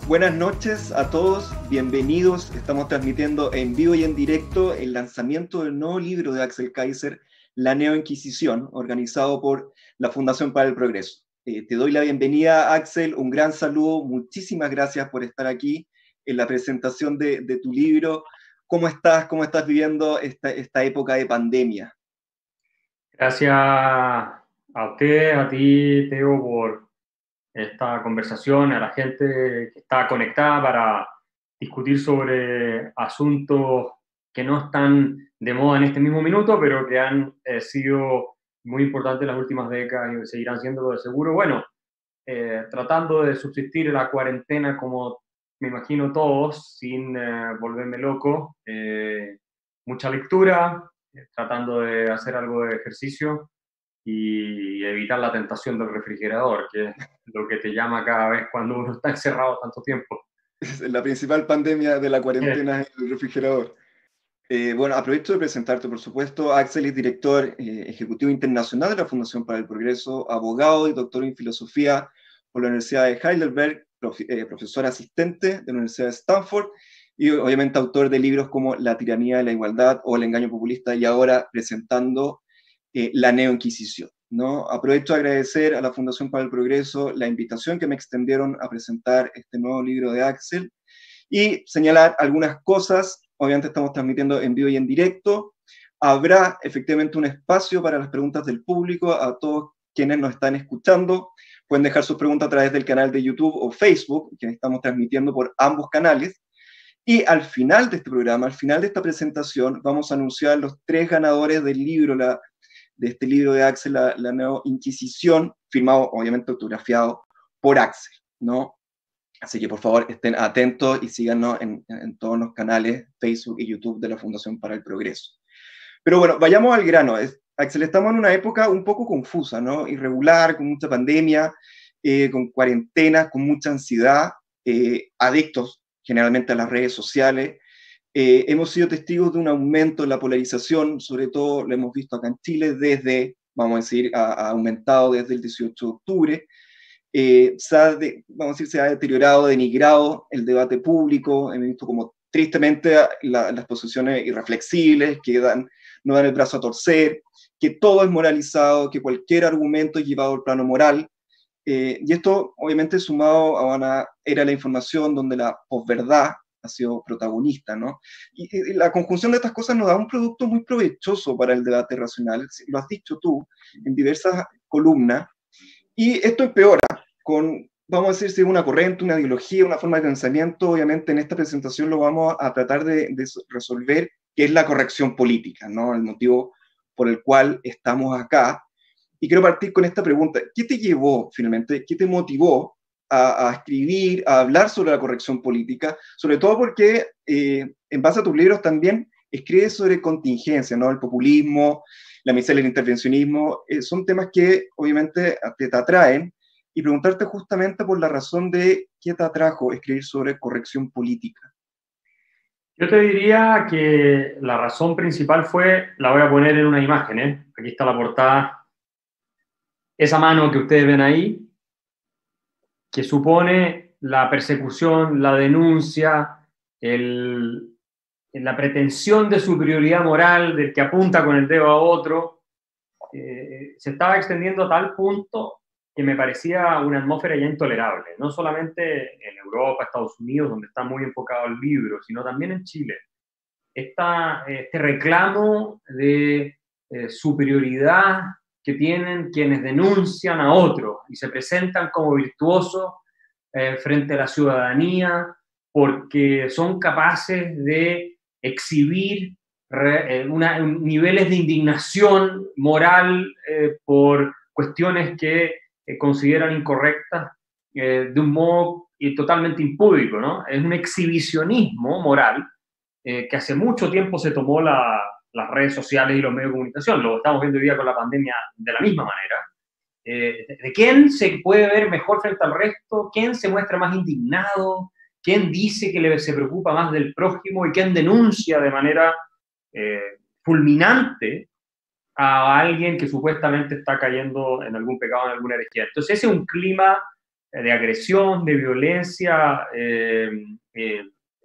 Buenas noches a todos, bienvenidos. Estamos transmitiendo en vivo y en directo el lanzamiento del nuevo libro de Axel Kaiser, La Neo-Inquisición, organizado por la Fundación para el Progreso. Te doy la bienvenida, Axel, un gran saludo, muchísimas gracias por estar aquí en la presentación de tu libro. ¿Cómo estás? ¿Cómo estás viviendo esta época de pandemia? Gracias a usted, a ti, Teo, por esta conversación, a la gente que está conectada para discutir sobre asuntos que no están de moda en este mismo minuto, pero que han sido muy importantes en las últimas décadas y seguirán siendo de seguro. Bueno, tratando de subsistir la cuarentena como me imagino todos, sin volverme loco. Mucha lectura, tratando de hacer algo de ejercicio y evitar la tentación del refrigerador, que es lo que te llama cada vez cuando uno está encerrado tanto tiempo. La principal pandemia de la cuarentena es el refrigerador. Bueno, aprovecho de presentarte, por supuesto. Axel es director ejecutivo internacional de la Fundación para el Progreso, abogado y doctor en filosofía por la Universidad de Heidelberg, profesor asistente de la Universidad de Stanford y obviamente autor de libros como La tiranía de la igualdad o El engaño populista y ahora presentando La Neo-Inquisición, ¿no? Aprovecho de agradecer a la Fundación para el Progreso la invitación que me extendieron a presentar este nuevo libro de Axel y señalar algunas cosas. Obviamente estamos transmitiendo en vivo y en directo. Habrá efectivamente un espacio para las preguntas del público. A todos quienes nos están escuchando pueden dejar sus preguntas a través del canal de YouTube o Facebook, que estamos transmitiendo por ambos canales. Y al final de este programa, al final de esta presentación, vamos a anunciar los 3 ganadores del libro, de este libro de Axel, la Neo-Inquisición, firmado, obviamente autografiado por Axel, ¿no? Así que por favor estén atentos y síganos en todos los canales Facebook y YouTube de la Fundación para el Progreso. Pero bueno, vayamos al grano. Axel, estamos en una época un poco confusa, ¿no? Irregular, con mucha pandemia, con cuarentenas, con mucha ansiedad, adictos generalmente a las redes sociales. Hemos sido testigos de un aumento en la polarización, sobre todo lo hemos visto acá en Chile desde, vamos a decir, ha aumentado desde el 18 de octubre. Vamos a decir, se ha deteriorado, denigrado el debate público. Hemos visto como tristemente las posiciones irreflexibles que no dan el brazo a torcer, que todo es moralizado, que cualquier argumento es llevado al plano moral. Y esto, obviamente, sumado a una era de la información donde la posverdad ha sido protagonista, ¿no? Y la conjunción de estas cosas nos da un producto muy provechoso para el debate racional, lo has dicho tú en diversas columnas, y esto empeora con, vamos a decir, si una corriente, una ideología, una forma de pensamiento. Obviamente en esta presentación lo vamos a tratar de resolver, que es la corrección política, ¿no? El motivo por el cual estamos acá. Y quiero partir con esta pregunta. ¿Qué te llevó finalmente, qué te motivó a escribir, a hablar sobre la corrección política? Sobre todo porque en base a tus libros también escribes sobre contingencia, ¿no? El populismo, la miseria del intervencionismo, son temas que obviamente te atraen, y preguntarte justamente por la razón de qué te atrajo escribir sobre corrección política. Yo te diría que la razón principal fue, la voy a poner en una imagen, ¿eh? Aquí está la portada, esa mano que ustedes ven ahí, que supone la persecución, la denuncia, la pretensión de superioridad moral del que apunta con el dedo a otro, se estaba extendiendo a tal punto que me parecía una atmósfera ya intolerable, no solamente en Europa, Estados Unidos, donde está muy enfocado el libro, sino también en Chile. Este reclamo de superioridad que tienen quienes denuncian a otros y se presentan como virtuosos frente a la ciudadanía porque son capaces de exhibir niveles de indignación moral por cuestiones que consideran incorrectas de un modo totalmente impúdico, ¿no? Es un exhibicionismo moral que hace mucho tiempo se tomó las redes sociales y los medios de comunicación. Lo estamos viendo hoy día con la pandemia de la misma manera. De quién se puede ver mejor frente al resto, quién se muestra más indignado, quién dice que se preocupa más del prójimo y quién denuncia de manera fulminante a alguien que supuestamente está cayendo en algún pecado, en alguna herejía. Entonces ese es un clima de agresión, de violencia en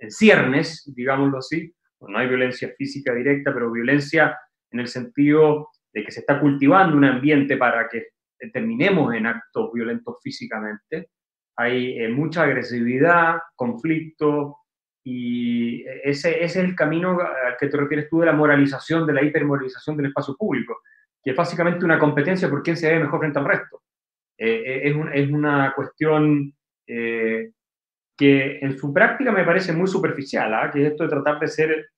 ciernes, digámoslo así. No hay violencia física directa, pero violencia en el sentido de que se está cultivando un ambiente para que terminemos en actos violentos físicamente. Hay mucha agresividad, conflicto, y ese es el camino al que te refieres tú de la moralización, de la hipermoralización del espacio público, que es básicamente una competencia por quién se ve mejor frente al resto. Es una cuestión que en su práctica me parece muy superficial, ¿eh? Que es esto de tratar de ser,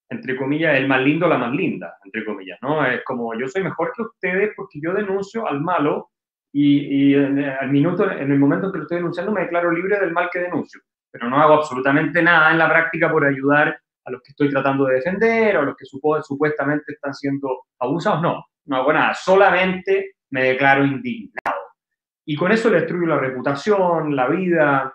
entre comillas, el más lindo o la más linda, entre comillas, ¿no? Es como, yo soy mejor que ustedes porque yo denuncio al malo y en el momento en que lo estoy denunciando me declaro libre del mal que denuncio, pero no hago absolutamente nada en la práctica por ayudar a los que estoy tratando de defender o a los que supuestamente están siendo abusados. No hago nada, solamente me declaro indignado. Y con eso le destruyo la reputación, la vida,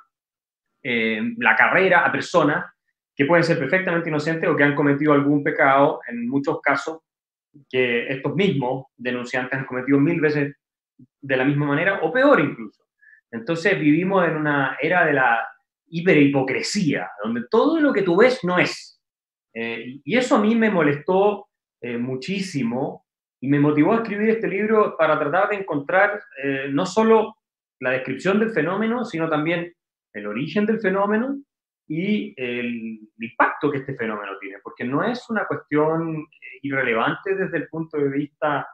la carrera a personas que pueden ser perfectamente inocentes o que han cometido algún pecado, en muchos casos, que estos mismos denunciantes han cometido 1000 veces de la misma manera, o peor incluso. Entonces vivimos en una era de la hiperhipocresía, donde todo lo que tú ves no es. Y eso a mí me molestó muchísimo y me motivó a escribir este libro para tratar de encontrar no solo la descripción del fenómeno, sino también el origen del fenómeno y el impacto que este fenómeno tiene, porque no es una cuestión irrelevante desde el punto de vista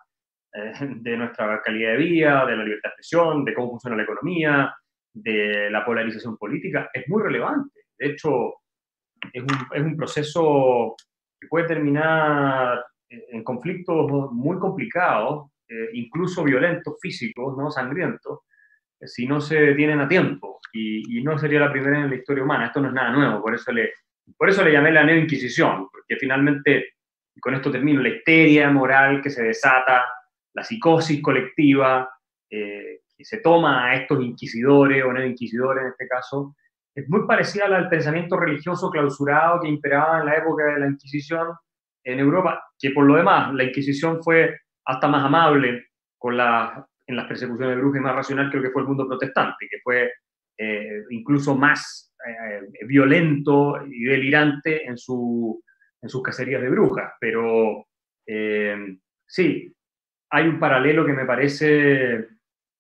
de nuestra calidad de vida, de la libertad de expresión, de cómo funciona la economía, de la polarización política, es muy relevante. De hecho, es un proceso que puede terminar en conflictos muy complicados, incluso violentos, físicos, ¿no? Sangrientos, si no se detienen a tiempo. Y no sería la primera en la historia humana. Esto no es nada nuevo, por eso le llamé la Neo-Inquisición, porque finalmente, y con esto termino, la histeria moral que se desata, la psicosis colectiva que se toma a estos inquisidores o neo-inquisidores en este caso, es muy parecida al pensamiento religioso clausurado que imperaba en la época de la Inquisición en Europa, que por lo demás la Inquisición fue hasta más amable en las persecuciones de brujas y más racional que lo que fue el mundo protestante, que fue incluso más violento y delirante en sus cacerías de brujas. Pero sí, hay un paralelo que me parece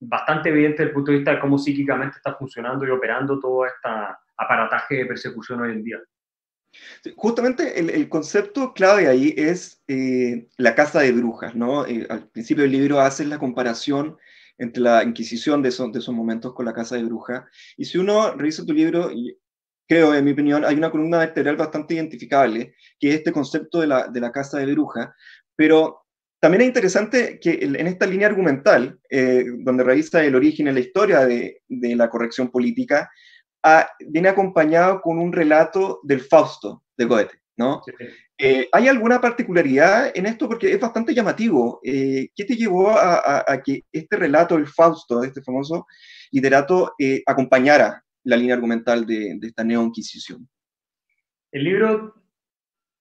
bastante evidente desde el punto de vista de cómo psíquicamente está funcionando y operando todo este aparataje de persecución hoy en día. Justamente el concepto clave ahí es la caza de brujas, ¿no? Al principio del libro haces la comparación entre la Inquisición de esos momentos con la caza de brujas, y si uno revisa tu libro, creo, en mi opinión, hay una columna vertebral bastante identificable, que es este concepto de la caza de brujas, pero también es interesante que en esta línea argumental, donde revisa el origen y la historia de la corrección política, viene acompañado con un relato del Fausto de Goethe, ¿no? Sí. ¿Hay alguna particularidad en esto? Porque es bastante llamativo. ¿Qué te llevó a que este relato del Fausto, de este famoso literato, acompañara la línea argumental de esta Neo-Inquisición? El libro,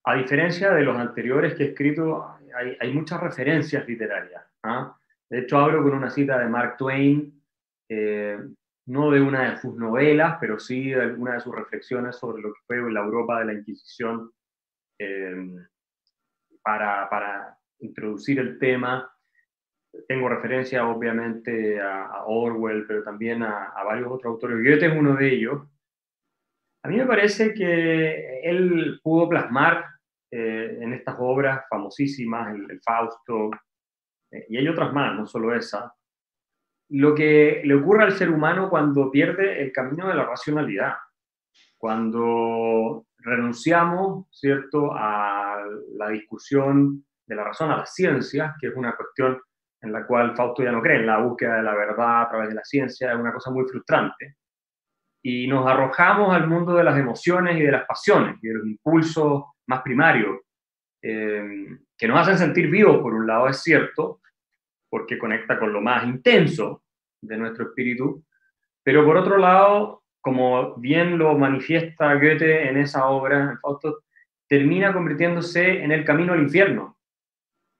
a diferencia de los anteriores que he escrito, hay muchas referencias literarias. ¿Ah? De hecho, abro con una cita de Mark Twain, no de una de sus novelas, pero sí de alguna de sus reflexiones sobre lo que fue la Europa de la Inquisición, para introducir el tema. Tengo referencia, obviamente, a Orwell, pero también a varios otros autores. Goethe es uno de ellos. A mí me parece que él pudo plasmar en estas obras famosísimas, el Fausto, y hay otras más, no solo esa, lo que le ocurre al ser humano cuando pierde el camino de la racionalidad, cuando renunciamos, ¿cierto?, a la discusión de la razón, a las ciencias, que es una cuestión en la cual Fausto ya no cree, en la búsqueda de la verdad a través de la ciencia, es una cosa muy frustrante, y nos arrojamos al mundo de las emociones y de las pasiones, y de los impulsos más primarios, que nos hacen sentir vivos, por un lado, es cierto, porque conecta con lo más intenso de nuestro espíritu, pero por otro lado, como bien lo manifiesta Goethe en esa obra, en Fausto, termina convirtiéndose en el camino al infierno.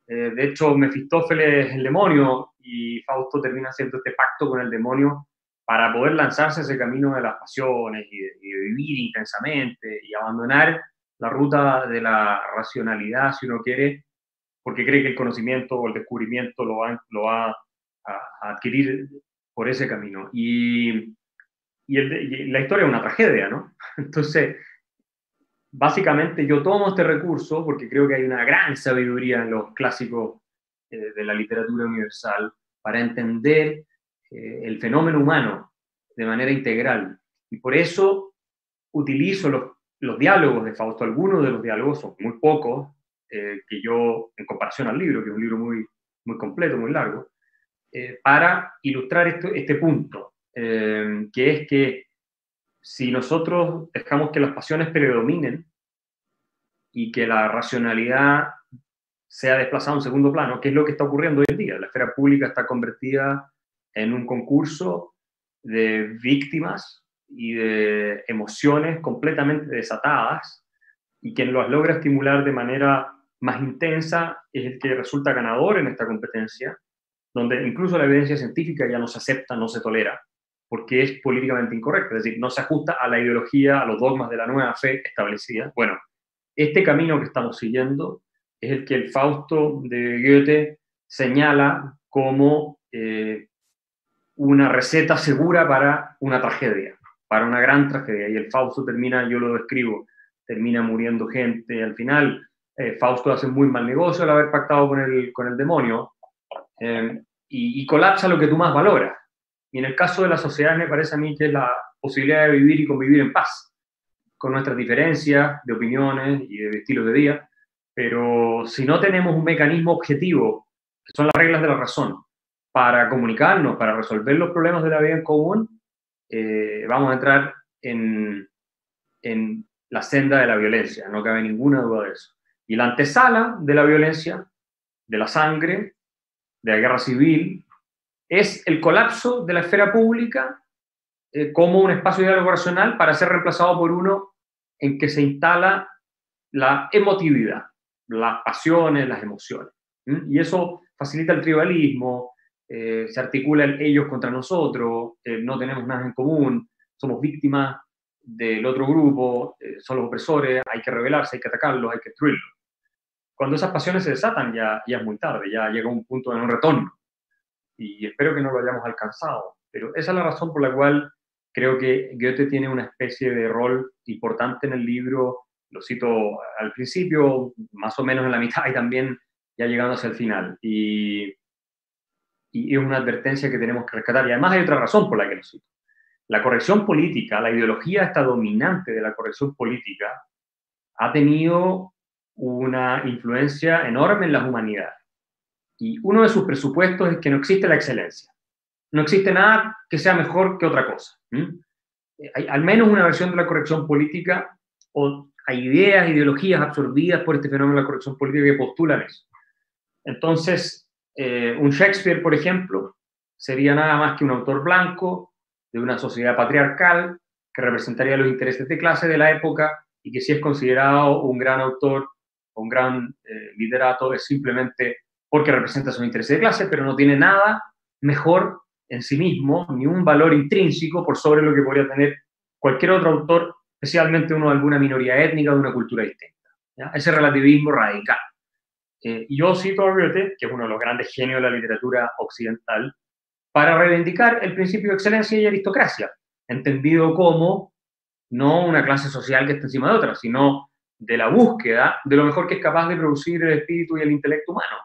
De hecho, Mefistófeles es el demonio y Fausto termina haciendo este pacto con el demonio para poder lanzarse ese camino de las pasiones y de vivir intensamente y abandonar la ruta de la racionalidad, si uno quiere, porque cree que el conocimiento o el descubrimiento lo va a adquirir por ese camino. Y la historia es una tragedia, ¿no? Entonces, básicamente yo tomo este recurso porque creo que hay una gran sabiduría en los clásicos de la literatura universal para entender el fenómeno humano de manera integral. Y por eso utilizo los diálogos de Fausto. Algunos de los diálogos son muy pocos, que yo, en comparación al libro, que es un libro muy, muy completo, muy largo, para ilustrar este punto, que es que si nosotros dejamos que las pasiones predominen y que la racionalidad sea desplazada a un segundo plano, que es lo que está ocurriendo hoy en día. La esfera pública está convertida en un concurso de víctimas y de emociones completamente desatadas, y quien las logra estimular de manera más intensa es el que resulta ganador en esta competencia, donde incluso la evidencia científica ya no se acepta, no se tolera, porque es políticamente incorrecta, es decir, no se ajusta a la ideología, a los dogmas de la nueva fe establecida. Bueno, este camino que estamos siguiendo es el que el Fausto de Goethe señala como una receta segura para una tragedia, para una gran tragedia. Y el Fausto termina, yo lo describo, termina muriendo gente. Al final, Fausto hace muy mal negocio al haber pactado con el demonio, y colapsa lo que tú más valoras. Y en el caso de la sociedad me parece a mí que es la posibilidad de vivir y convivir en paz, con nuestras diferencias de opiniones y de estilos de vida, pero si no tenemos un mecanismo objetivo, que son las reglas de la razón, para comunicarnos, para resolver los problemas de la vida en común, vamos a entrar en la senda de la violencia, no cabe ninguna duda de eso. Y la antesala de la violencia, de la sangre, de la guerra civil, es el colapso de la esfera pública como un espacio de diálogo racional para ser reemplazado por uno en que se instala la emotividad, las pasiones, las emociones. Y eso facilita el tribalismo, se articula el ellos contra nosotros, no tenemos nada en común, somos víctimas del otro grupo, son los opresores, hay que rebelarse, hay que atacarlos, hay que destruirlos. Cuando esas pasiones se desatan ya es muy tarde, ya llega un punto de no retorno. Y espero que no lo hayamos alcanzado. Pero esa es la razón por la cual creo que Goethe tiene una especie de rol importante en el libro. Lo cito al principio, más o menos en la mitad y también ya llegando hacia el final. Y es una advertencia que tenemos que rescatar. Y además hay otra razón por la que lo cito. La corrección política, la ideología esta dominante de la corrección política, ha tenido una influencia enorme en las humanidades. Y uno de sus presupuestos es que no existe la excelencia. No existe nada que sea mejor que otra cosa. Hay al menos una versión de la corrección política, o hay ideas, ideologías absorbidas por este fenómeno de la corrección política que postulan eso. Entonces, un Shakespeare, por ejemplo, sería nada más que un autor blanco de una sociedad patriarcal que representaría los intereses de clase de la época, y que si es considerado un gran autor o un gran literato es simplemente porque representa sus intereses de clase, pero no tiene nada mejor en sí mismo, ni un valor intrínseco por sobre lo que podría tener cualquier otro autor, especialmente uno de alguna minoría étnica o de una cultura distinta. ¿Ya? Ese relativismo radical. Y yo cito a Goethe, que es uno de los grandes genios de la literatura occidental, para reivindicar el principio de excelencia y aristocracia, entendido como no una clase social que está encima de otra, sino de la búsqueda de lo mejor que es capaz de producir el espíritu y el intelecto humano.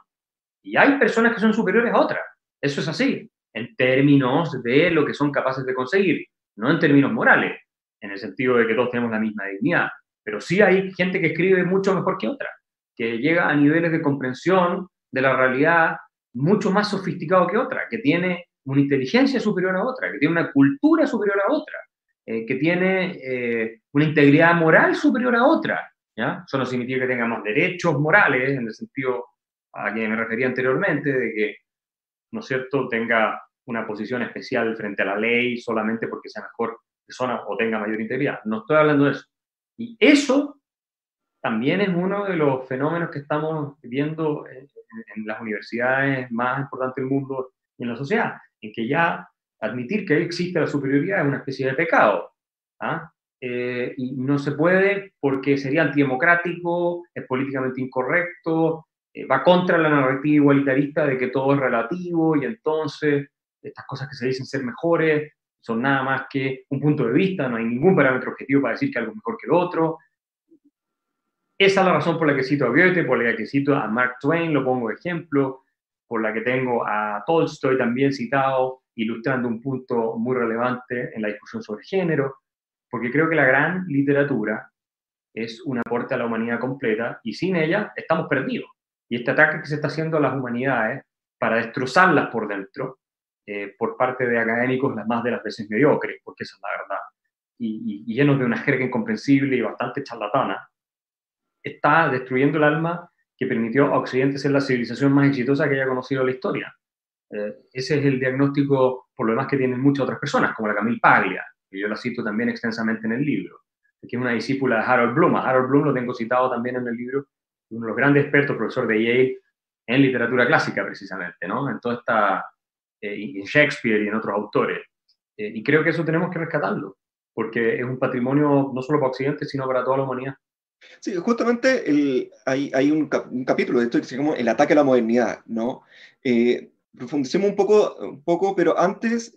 Y hay personas que son superiores a otras, eso es así, en términos de lo que son capaces de conseguir, no en términos morales, en el sentido de que todos tenemos la misma dignidad, pero sí hay gente que escribe mucho mejor que otra, que llega a niveles de comprensión de la realidad mucho más sofisticado que otra, que tiene una inteligencia superior a otra, que tiene una cultura superior a otra, que tiene una integridad moral superior a otra. ¿Ya? Eso no significa que tenga más derechos morales, en el sentido a que me refería anteriormente, de que, ¿no es cierto?, tenga una posición especial frente a la ley solamente porque sea mejor persona o tenga mayor integridad. No estoy hablando de eso. Y eso también es uno de los fenómenos que estamos viendo en las universidades más importantes del mundo y en la sociedad, en que ya admitir que existe la superioridad es una especie de pecado. ¿Ah? Y no se puede porque sería antidemocrático, es políticamente incorrecto, va contra la narrativa igualitarista de que todo es relativo y entonces estas cosas que se dicen ser mejores son nada más que un punto de vista, no hay ningún parámetro objetivo para decir que algo es mejor que el otro. Esa es la razón por la que cito a Goethe, por la que cito a Mark Twain, lo pongo de ejemplo, por la que tengo a Tolstoy también citado, ilustrando un punto muy relevante en la discusión sobre género, porque creo que la gran literatura es un aporte a la humanidad completa y sin ella estamos perdidos. Y este ataque que se está haciendo a las humanidades para destrozarlas por dentro, por parte de académicos las más de las veces mediocres, porque esa es la verdad, y llenos de una jerga incomprensible y bastante charlatana, está destruyendo el alma que permitió a Occidente ser la civilización más exitosa que haya conocido la historia. Ese es el diagnóstico, por lo demás, que tienen muchas otras personas, como la Camille Paglia, que yo la cito también extensamente en el libro, que es una discípula de Harold Bloom. A Harold Bloom lo tengo citado también en el libro, uno de los grandes expertos, profesor de Yale, en literatura clásica precisamente, ¿no? En toda esta, en Shakespeare y en otros autores. Y creo que eso tenemos que rescatarlo, porque es un patrimonio no solo para Occidente, sino para toda la humanidad. Sí, justamente hay un capítulo de esto que se llama El ataque a la modernidad, ¿no? Profundicemos un poco, pero antes,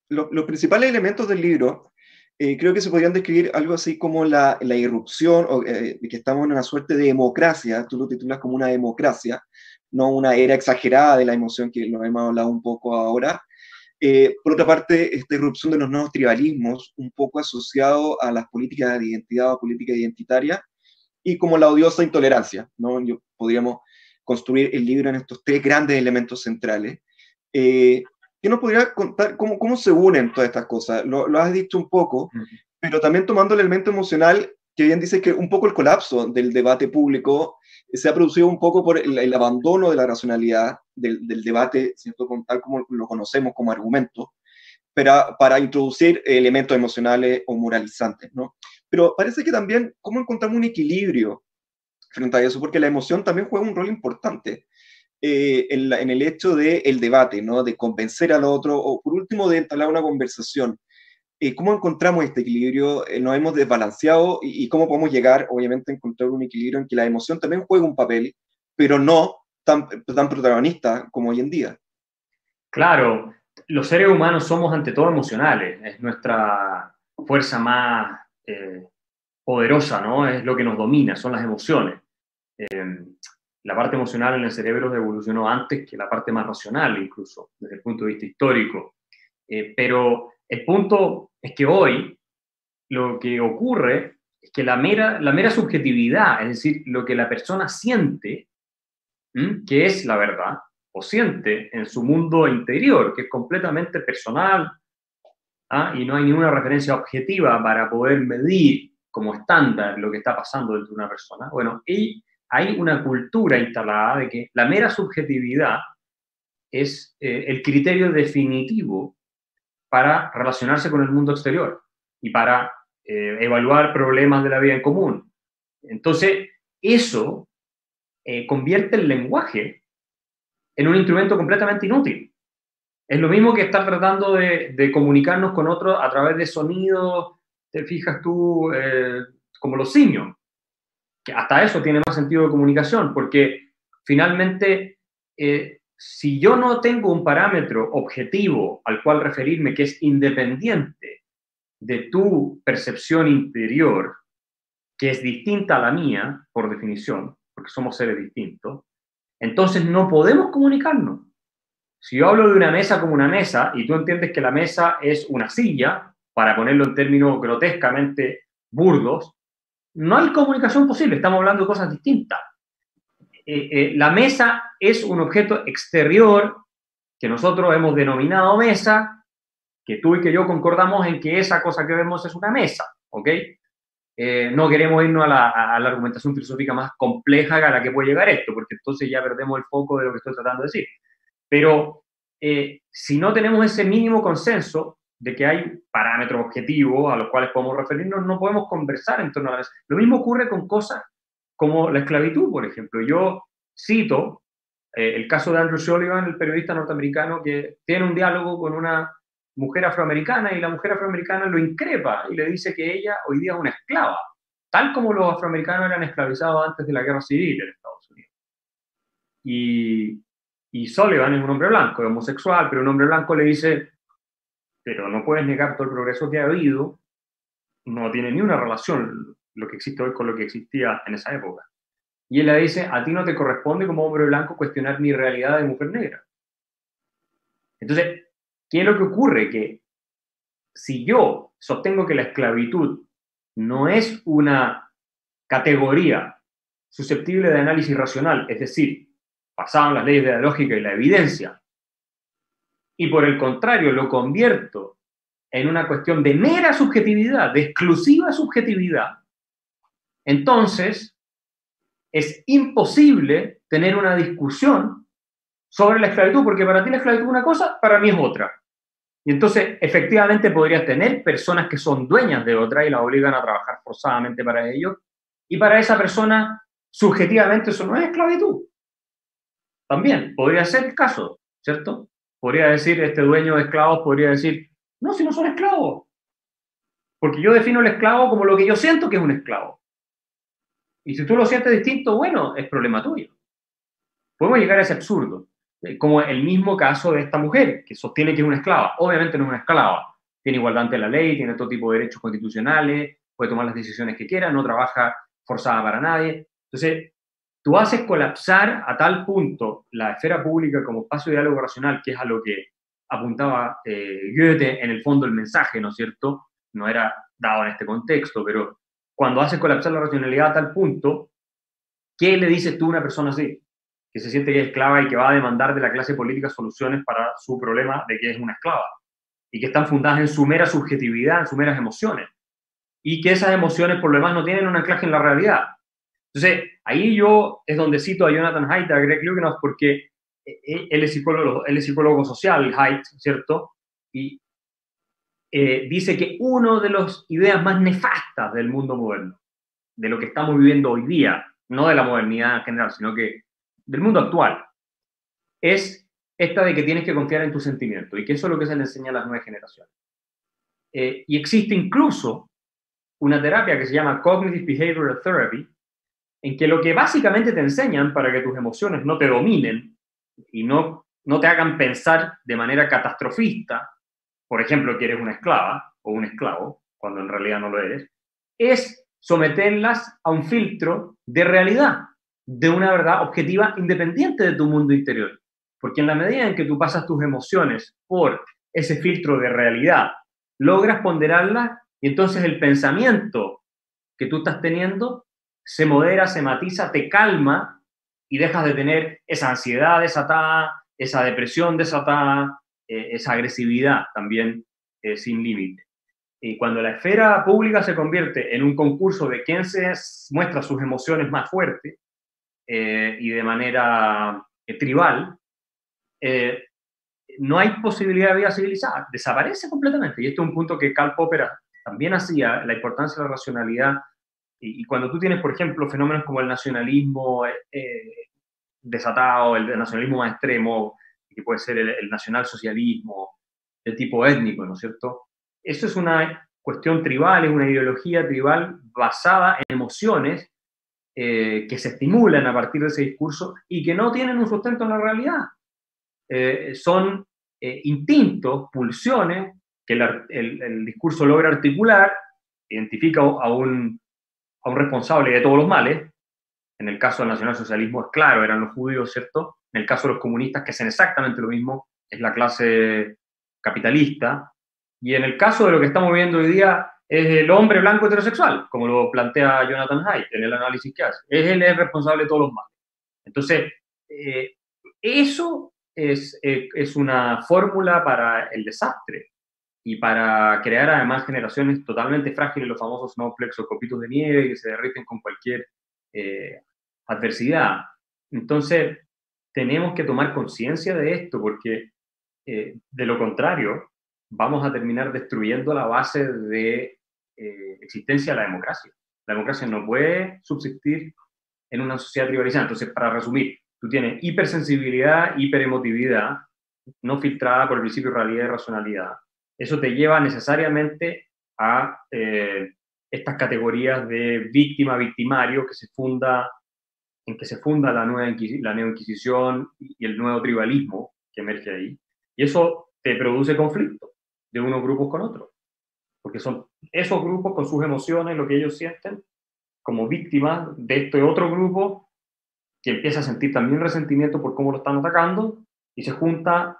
los principales elementos del libro creo que se podrían describir algo así como la irrupción, o que estamos en una suerte de democracia, tú lo titulas como una democracia, no una era exagerada de la emoción que lo hemos hablado un poco ahora. Por otra parte, esta irrupción de los nuevos tribalismos, un poco asociado a las políticas de identidad o política identitaria, y como la odiosa intolerancia, ¿no? Podríamos construir el libro en estos tres grandes elementos centrales. ¿Qué nos podría contar cómo se unen todas estas cosas? Lo has dicho un poco, pero también tomando el elemento emocional, que bien dice que un poco el colapso del debate público se ha producido un poco por el abandono de la racionalidad del debate, ¿cierto? Tal como lo conocemos como argumento, para introducir elementos emocionales o moralizantes, ¿no? Pero parece que también, ¿cómo encontramos un equilibrio frente a eso? Porque la emoción también juega un rol importante en el hecho del debate, ¿no? De convencer al otro, o por último, de entablar una conversación. ¿Cómo encontramos este equilibrio? ¿Nos hemos desbalanceado? ¿Y cómo podemos llegar, obviamente, a encontrar un equilibrio en que la emoción también juega un papel, pero no tan protagonista como hoy en día? Claro, los seres humanos somos ante todo emocionales, es nuestra fuerza más poderosa, ¿no? Es lo que nos domina, son las emociones. La parte emocional en el cerebro evolucionó antes que la parte más racional, incluso, desde el punto de vista histórico. Pero el punto es que hoy lo que ocurre es que la mera subjetividad, es decir, lo que la persona siente, que es la verdad, o siente en su mundo interior, que es completamente personal, y no hay ninguna referencia objetiva para poder medir como estándar lo que está pasando dentro de una persona. Bueno, y hay una cultura instalada de que la mera subjetividad es el criterio definitivo para relacionarse con el mundo exterior y para evaluar problemas de la vida en común. Entonces, eso convierte el lenguaje en un instrumento completamente inútil. Es lo mismo que estar tratando de comunicarnos con otros a través de sonidos, te fijas tú, como los simios, que hasta eso tiene más sentido de comunicación, porque finalmente, si yo no tengo un parámetro objetivo al cual referirme que es independiente de tu percepción interior, que es distinta a la mía, por definición, porque somos seres distintos, entonces no podemos comunicarnos. Si yo hablo de una mesa como una mesa y tú entiendes que la mesa es una silla, para ponerlo en términos grotescamente burdos, no hay comunicación posible, estamos hablando de cosas distintas. La mesa es un objeto exterior que nosotros hemos denominado mesa, que tú y que yo concordamos en que esa cosa que vemos es una mesa, ¿ok? No queremos irnos a la argumentación filosófica más compleja a la que puede llegar esto, porque entonces ya perdemos el foco de lo que estoy tratando de decir. Pero si no tenemos ese mínimo consenso de que hay parámetros objetivos a los cuales podemos referirnos, no podemos conversar en torno a eso. Lo mismo ocurre con cosas como la esclavitud, por ejemplo. Yo cito el caso de Andrew Sullivan, el periodista norteamericano, que tiene un diálogo con una mujer afroamericana y la mujer afroamericana lo increpa y le dice que ella hoy día es una esclava, tal como los afroamericanos eran esclavizados antes de la guerra civil en Estados Unidos. Y Sullivan es un hombre blanco, es homosexual, pero un hombre blanco le dice, pero no puedes negar todo el progreso que ha habido, no tiene ni una relación lo que existe hoy con lo que existía en esa época. Y él le dice, a ti no te corresponde como hombre blanco cuestionar mi realidad de mujer negra. Entonces, ¿qué es lo que ocurre? Que si yo sostengo que la esclavitud no es una categoría susceptible de análisis racional, es decir, basado en las leyes de la lógica y la evidencia, y por el contrario lo convierto en una cuestión de mera subjetividad, de exclusiva subjetividad, entonces es imposible tener una discusión sobre la esclavitud, porque para ti la esclavitud es una cosa, para mí es otra. Y entonces, efectivamente, podrías tener personas que son dueñas de otra y la obligan a trabajar forzadamente para ello, y para esa persona, subjetivamente, eso no es esclavitud. También podría ser el caso, ¿cierto? Podría decir, este dueño de esclavos podría decir, no, si no son esclavos, porque yo defino el esclavo como lo que yo siento que es un esclavo. Y si tú lo sientes distinto, bueno, es problema tuyo. Podemos llegar a ese absurdo, como el mismo caso de esta mujer, que sostiene que es una esclava. Obviamente no es una esclava, tiene igualdad ante la ley, tiene todo tipo de derechos constitucionales, puede tomar las decisiones que quiera, no trabaja forzada para nadie. Entonces, tú haces colapsar a tal punto la esfera pública como espacio de diálogo racional, que es a lo que apuntaba Goethe, en el fondo el mensaje, ¿no es cierto? No era dado en este contexto, pero cuando haces colapsar la racionalidad a tal punto, ¿qué le dices tú a una persona así? Que se siente que es esclava y que va a demandar de la clase política soluciones para su problema de que es una esclava, y que están fundadas en su mera subjetividad, en sus meras emociones, y que esas emociones por lo demás no tienen un anclaje en la realidad. Entonces, ahí yo es donde cito a Jonathan Haidt, a Greg Lukianoff, porque él es psicólogo social, Haidt, ¿cierto? Y dice que una de las ideas más nefastas del mundo moderno, de lo que estamos viviendo hoy día, no de la modernidad en general, sino que del mundo actual, es esta de que tienes que confiar en tus sentimientos, y que eso es lo que se le enseña a las nuevas generaciones. Y existe incluso una terapia que se llama Cognitive Behavioral Therapy, en que lo que básicamente te enseñan para que tus emociones no te dominen y no te hagan pensar de manera catastrofista, por ejemplo, que eres una esclava o un esclavo, cuando en realidad no lo eres, es someterlas a un filtro de realidad, de una verdad objetiva independiente de tu mundo interior. Porque en la medida en que tú pasas tus emociones por ese filtro de realidad, logras ponderarlas, y entonces el pensamiento que tú estás teniendo se modera, se matiza, te calma, y dejas de tener esa ansiedad desatada, esa depresión desatada, esa agresividad también sin límite. Y cuando la esfera pública se convierte en un concurso de quién se muestra sus emociones más fuerte y de manera tribal, no hay posibilidad de vida civilizada, desaparece completamente. Y esto es un punto que Karl Popper también hacía, la importancia de la racionalidad. Y cuando tú tienes, por ejemplo, fenómenos como el nacionalismo desatado, el nacionalismo más extremo, que puede ser el nacionalsocialismo, de tipo étnico, ¿no es cierto? Eso es una cuestión tribal, es una ideología tribal basada en emociones que se estimulan a partir de ese discurso y que no tienen un sustento en la realidad. Son instintos, pulsiones, que el discurso logra articular, identifica a un responsable de todos los males. En el caso del nacionalsocialismo es claro, eran los judíos, ¿cierto? En el caso de los comunistas, que hacen exactamente lo mismo, es la clase capitalista. Y en el caso de lo que estamos viendo hoy día, es el hombre blanco heterosexual, como lo plantea Jonathan Haidt en el análisis que hace. Es él el responsable de todos los males. Entonces, eso es una fórmula para el desastre y para crear además generaciones totalmente frágiles, los famosos snowflakes o copitos de nieve que se derriten con cualquier adversidad. Entonces, tenemos que tomar conciencia de esto, porque de lo contrario, vamos a terminar destruyendo la base de existencia de la democracia. La democracia no puede subsistir en una sociedad tribalizada. Entonces, para resumir, Tú tienes hipersensibilidad, hiperemotividad, no filtrada por el principio de realidad y racionalidad. Eso te lleva necesariamente a estas categorías de víctima-victimario en que se funda la neoinquisición y el nuevo tribalismo que emerge ahí. Y eso te produce conflicto de unos grupos con otros, porque son esos grupos con sus emociones, lo que ellos sienten, como víctimas de este otro grupo que empieza a sentir también resentimiento por cómo lo están atacando y se junta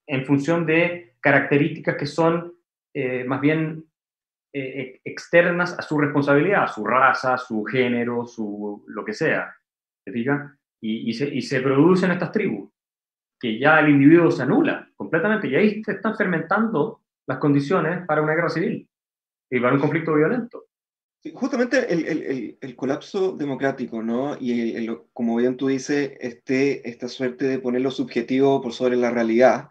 en función de características que son más bien externas a su responsabilidad, a su raza, su género, lo que sea. ¿Te fijas? Y se producen estas tribus, que ya el individuo se anula completamente, y ahí se están fermentando las condiciones para una guerra civil y para un conflicto violento. Sí, justamente el colapso democrático, ¿no? Y como bien tú dices, esta suerte de poner lo subjetivo por sobre la realidad,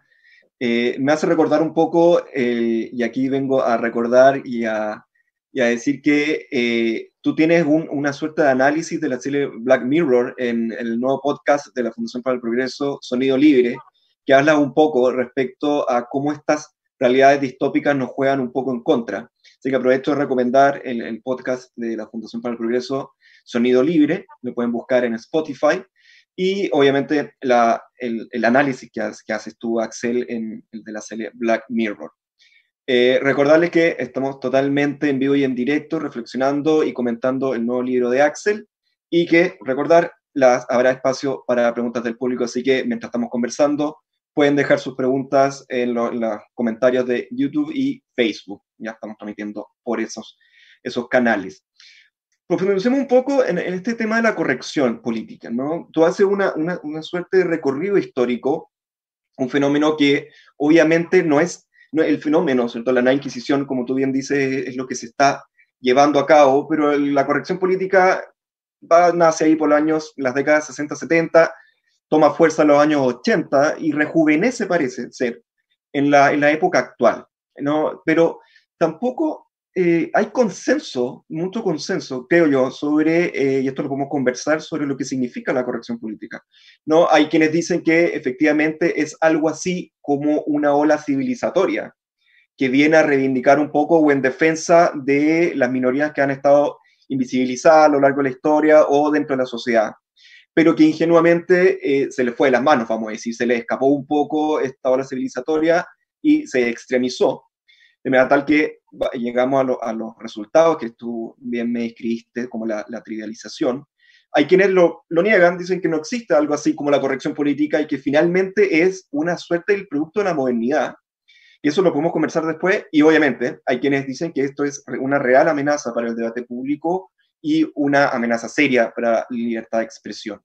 me hace recordar un poco, y aquí vengo a recordar y a decir que tú tienes una suerte de análisis de la serie Black Mirror en el nuevo podcast de la Fundación para el Progreso, Sonido Libre, que habla un poco respecto a cómo estas realidades distópicas nos juegan un poco en contra. Así que aprovecho de recomendar el podcast de la Fundación para el Progreso, Sonido Libre, lo pueden buscar en Spotify, y obviamente el análisis que haces tú, Axel, de la serie Black Mirror. Recordarles que estamos totalmente en vivo y en directo, reflexionando y comentando el nuevo libro de Axel, y que recordar, habrá espacio para preguntas del público, así que mientras estamos conversando, pueden dejar sus preguntas en los comentarios de YouTube y Facebook. Ya estamos transmitiendo por esos canales. Profundicemos un poco en este tema de la corrección política, ¿no? Tú haces una suerte de recorrido histórico, un fenómeno que obviamente no es el fenómeno, ¿cierto? La nueva Inquisición, como tú bien dices, es lo que se está llevando a cabo, pero la corrección política nace ahí por las décadas 60, 70, toma fuerza en los años 80 y rejuvenece, parece ser, en la época actual, ¿no? Pero tampoco hay consenso, mucho consenso, creo yo, sobre, y esto lo podemos conversar, sobre lo que significa la corrección política, ¿no? Hay quienes dicen que efectivamente es algo así como una ola civilizatoria, que viene a reivindicar un poco o en defensa de las minorías que han estado invisibilizadas a lo largo de la historia o dentro de la sociedad, pero que ingenuamente se le fue de las manos, vamos a decir, se le escapó un poco esta ola civilizatoria y se extremizó, de manera tal que llegamos a los resultados que tú bien me describiste como la trivialización. Hay quienes lo niegan, dicen que no existe algo así como la corrección política y que finalmente es una suerte del producto de la modernidad. Y eso lo podemos conversar después. Y obviamente hay quienes dicen que esto es una real amenaza para el debate público y una amenaza seria para la libertad de expresión.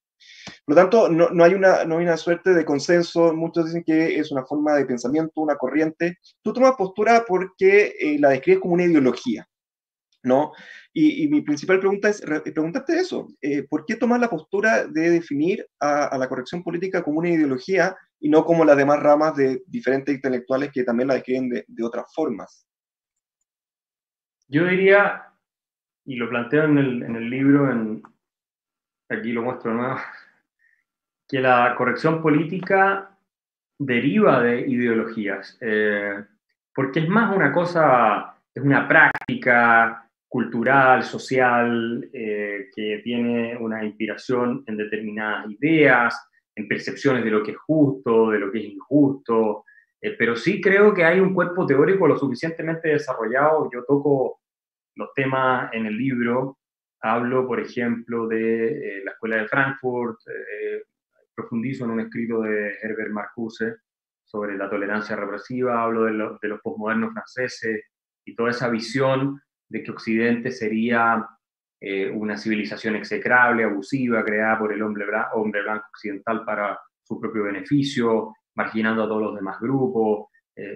Por lo tanto, no hay una suerte de consenso. Muchos dicen que es una forma de pensamiento, una corriente. Tú tomas postura porque la describes como una ideología, ¿no? Y mi principal pregunta es preguntarte eso. ¿Por qué tomas la postura de definir a la corrección política como una ideología y no como las demás ramas de diferentes intelectuales que también la describen de otras formas? Yo diría, y lo planteo en el libro, aquí lo muestro de nuevo, que la corrección política deriva de ideologías, porque es más una cosa, es una práctica cultural, social, que tiene una inspiración en determinadas ideas, en percepciones de lo que es justo, de lo que es injusto, pero sí creo que hay un cuerpo teórico lo suficientemente desarrollado. Yo toco los temas en el libro, hablo, por ejemplo, de la Escuela de Frankfurt, profundizo en un escrito de Herbert Marcuse sobre la tolerancia represiva, hablo de los posmodernos franceses y toda esa visión de que Occidente sería una civilización execrable, abusiva, creada por el hombre blanco occidental para su propio beneficio, marginando a todos los demás grupos,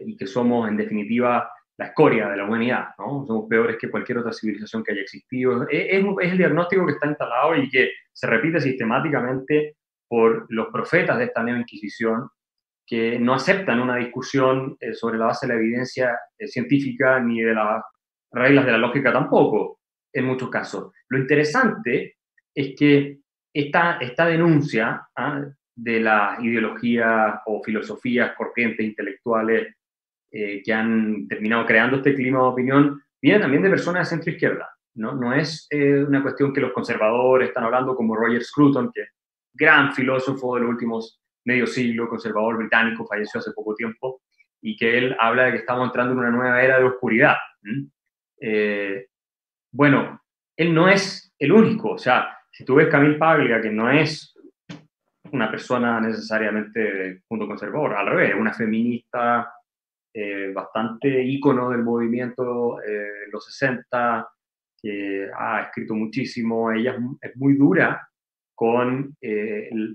y que somos, en definitiva, la escoria de la humanidad, ¿no? Somos peores que cualquier otra civilización que haya existido. Es el diagnóstico que está instalado y que se repite sistemáticamente por los profetas de esta neoinquisición, que no aceptan una discusión sobre la base de la evidencia científica ni de las reglas de la lógica tampoco, en muchos casos. Lo interesante es que esta denuncia de las ideologías o filosofías, corrientes intelectuales que han terminado creando este clima de opinión, viene también de personas de centro-izquierda. No es una cuestión que los conservadores están hablando, como Roger Scruton, que es gran filósofo de los últimos medio siglo, conservador británico, falleció hace poco tiempo, y que él habla de que estamos entrando en una nueva era de oscuridad. Bueno, él no es el único. O sea, si tú ves Camille Paglia, que no es una persona necesariamente del mundo conservador, al revés, una feminista bastante ícono del movimiento en los 60, que ha escrito muchísimo. Ella es muy dura con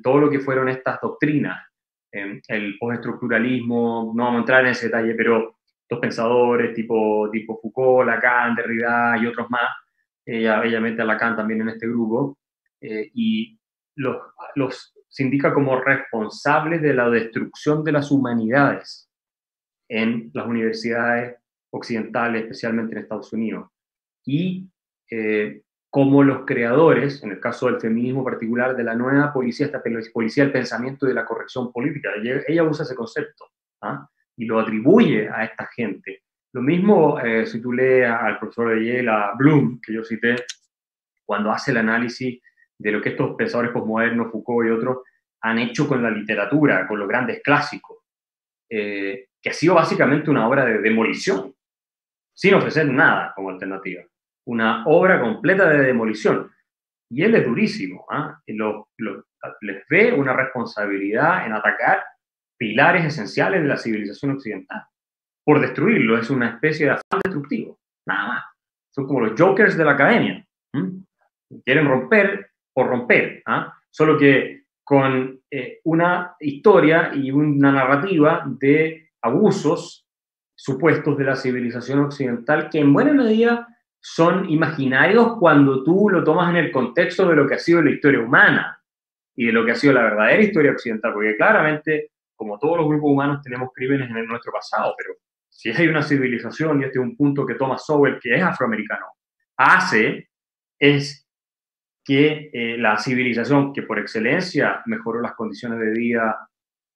todo lo que fueron estas doctrinas, el postestructuralismo. No vamos a entrar en ese detalle, pero estos pensadores tipo Foucault, Lacan, Derrida y otros más, ella mete a Lacan también en este grupo, y se indica como responsables de la destrucción de las humanidades en las universidades occidentales, especialmente en Estados Unidos. Y como los creadores, en el caso del feminismo particular, de la nueva policía, esta policía del pensamiento y de la corrección política. Ella usa ese concepto y lo atribuye a esta gente. Lo mismo si tú lees al profesor de Yale, a Bloom, que yo cité, cuando hace el análisis de lo que estos pensadores posmodernos, Foucault y otros, han hecho con la literatura, con los grandes clásicos, que ha sido básicamente una obra de demolición, sin ofrecer nada como alternativa. Una obra completa de demolición. Y él es durísimo. Les ve una responsabilidad en atacar pilares esenciales de la civilización occidental. Por destruirlo, es una especie de afán destructivo. Nada más. Son como los jokers de la academia. Quieren romper por romper. Solo que con una historia y una narrativa de abusos supuestos de la civilización occidental, que en buena medida son imaginarios cuando tú lo tomas en el contexto de lo que ha sido la historia humana y de lo que ha sido la verdadera historia occidental, porque claramente, como todos los grupos humanos, tenemos crímenes en nuestro pasado, pero si hay una civilización, y este es un punto que Thomas Sowell, que es afroamericano, hace, es que la civilización que por excelencia mejoró las condiciones de vida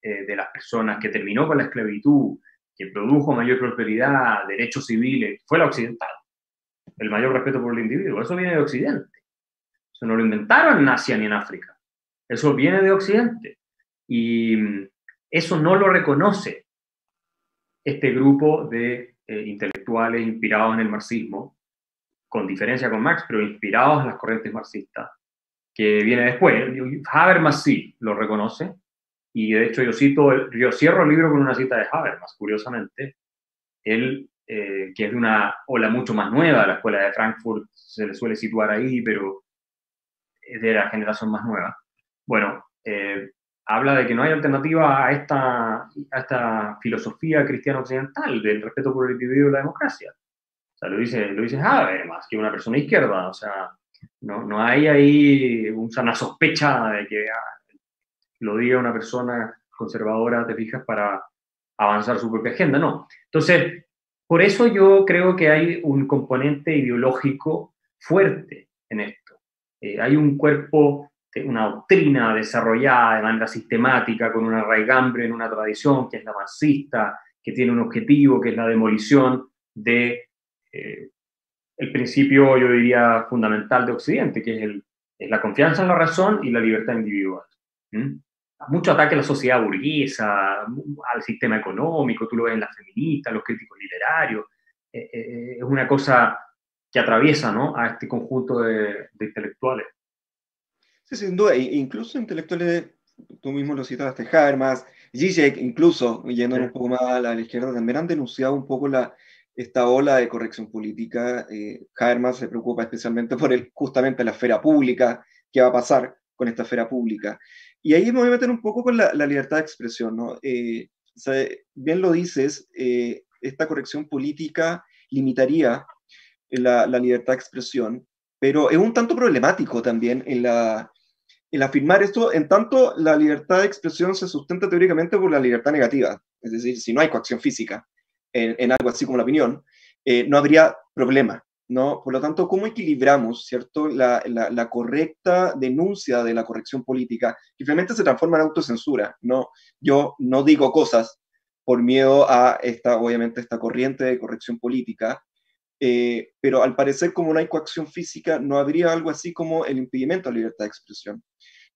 de las personas, que terminó con la esclavitud, que produjo mayor prosperidad, derechos civiles, fue la occidental. El mayor respeto por el individuo. Eso viene de Occidente. Eso no lo inventaron en Asia ni en África. Eso viene de Occidente. Y eso no lo reconoce este grupo de intelectuales inspirados en el marxismo, con diferencia con Marx, pero inspirados en las corrientes marxistas, que viene después. Habermas sí lo reconoce, y de hecho yo cierro el libro con una cita de Habermas, curiosamente. Él, que es de una ola mucho más nueva, la escuela de Frankfurt se le suele situar ahí, pero es de la generación más nueva. Bueno, habla de que no hay alternativa a esta filosofía cristiana occidental del respeto por el individuo y la democracia. O sea, lo dice Habermas, que es una persona izquierda. O sea, no hay ahí una sospecha de que lo diga una persona conservadora, te fijas, para avanzar su propia agenda. No. Entonces, por eso yo creo que hay un componente ideológico fuerte en esto. Hay un cuerpo, una doctrina desarrollada de manera sistemática, con una raigambre en una tradición que es la marxista, que tiene un objetivo, que es la demolición de el principio, yo diría, fundamental de Occidente, que es la confianza en la razón y la libertad individual. Mucho ataque a la sociedad burguesa, al sistema económico, tú lo ves en las feministas, los críticos literarios. Es una cosa que atraviesa, ¿no?, a este conjunto de intelectuales. Sí, sin duda, incluso intelectuales, tú mismo lo citaste, Habermas, Zizek, incluso, yendo un poco más a la izquierda, también han denunciado un poco esta ola de corrección política. Habermas se preocupa especialmente por justamente la esfera pública, qué va a pasar con esta esfera pública. Y ahí me voy a meter un poco con la libertad de expresión, ¿no? O sea, bien lo dices, esta corrección política limitaría la libertad de expresión, pero es un tanto problemático también el afirmar esto, en tanto la libertad de expresión se sustenta teóricamente por la libertad negativa. Es decir, si no hay coacción física en algo así como la opinión, no habría problema ¿no? Por lo tanto, ¿cómo equilibramos, ¿cierto?, la correcta denuncia de la corrección política, que finalmente se transforma en autocensura, ¿no? Yo no digo cosas por miedo a obviamente, esta corriente de corrección política, pero al parecer, como no hay coacción física, no habría algo así como el impedimento a la libertad de expresión,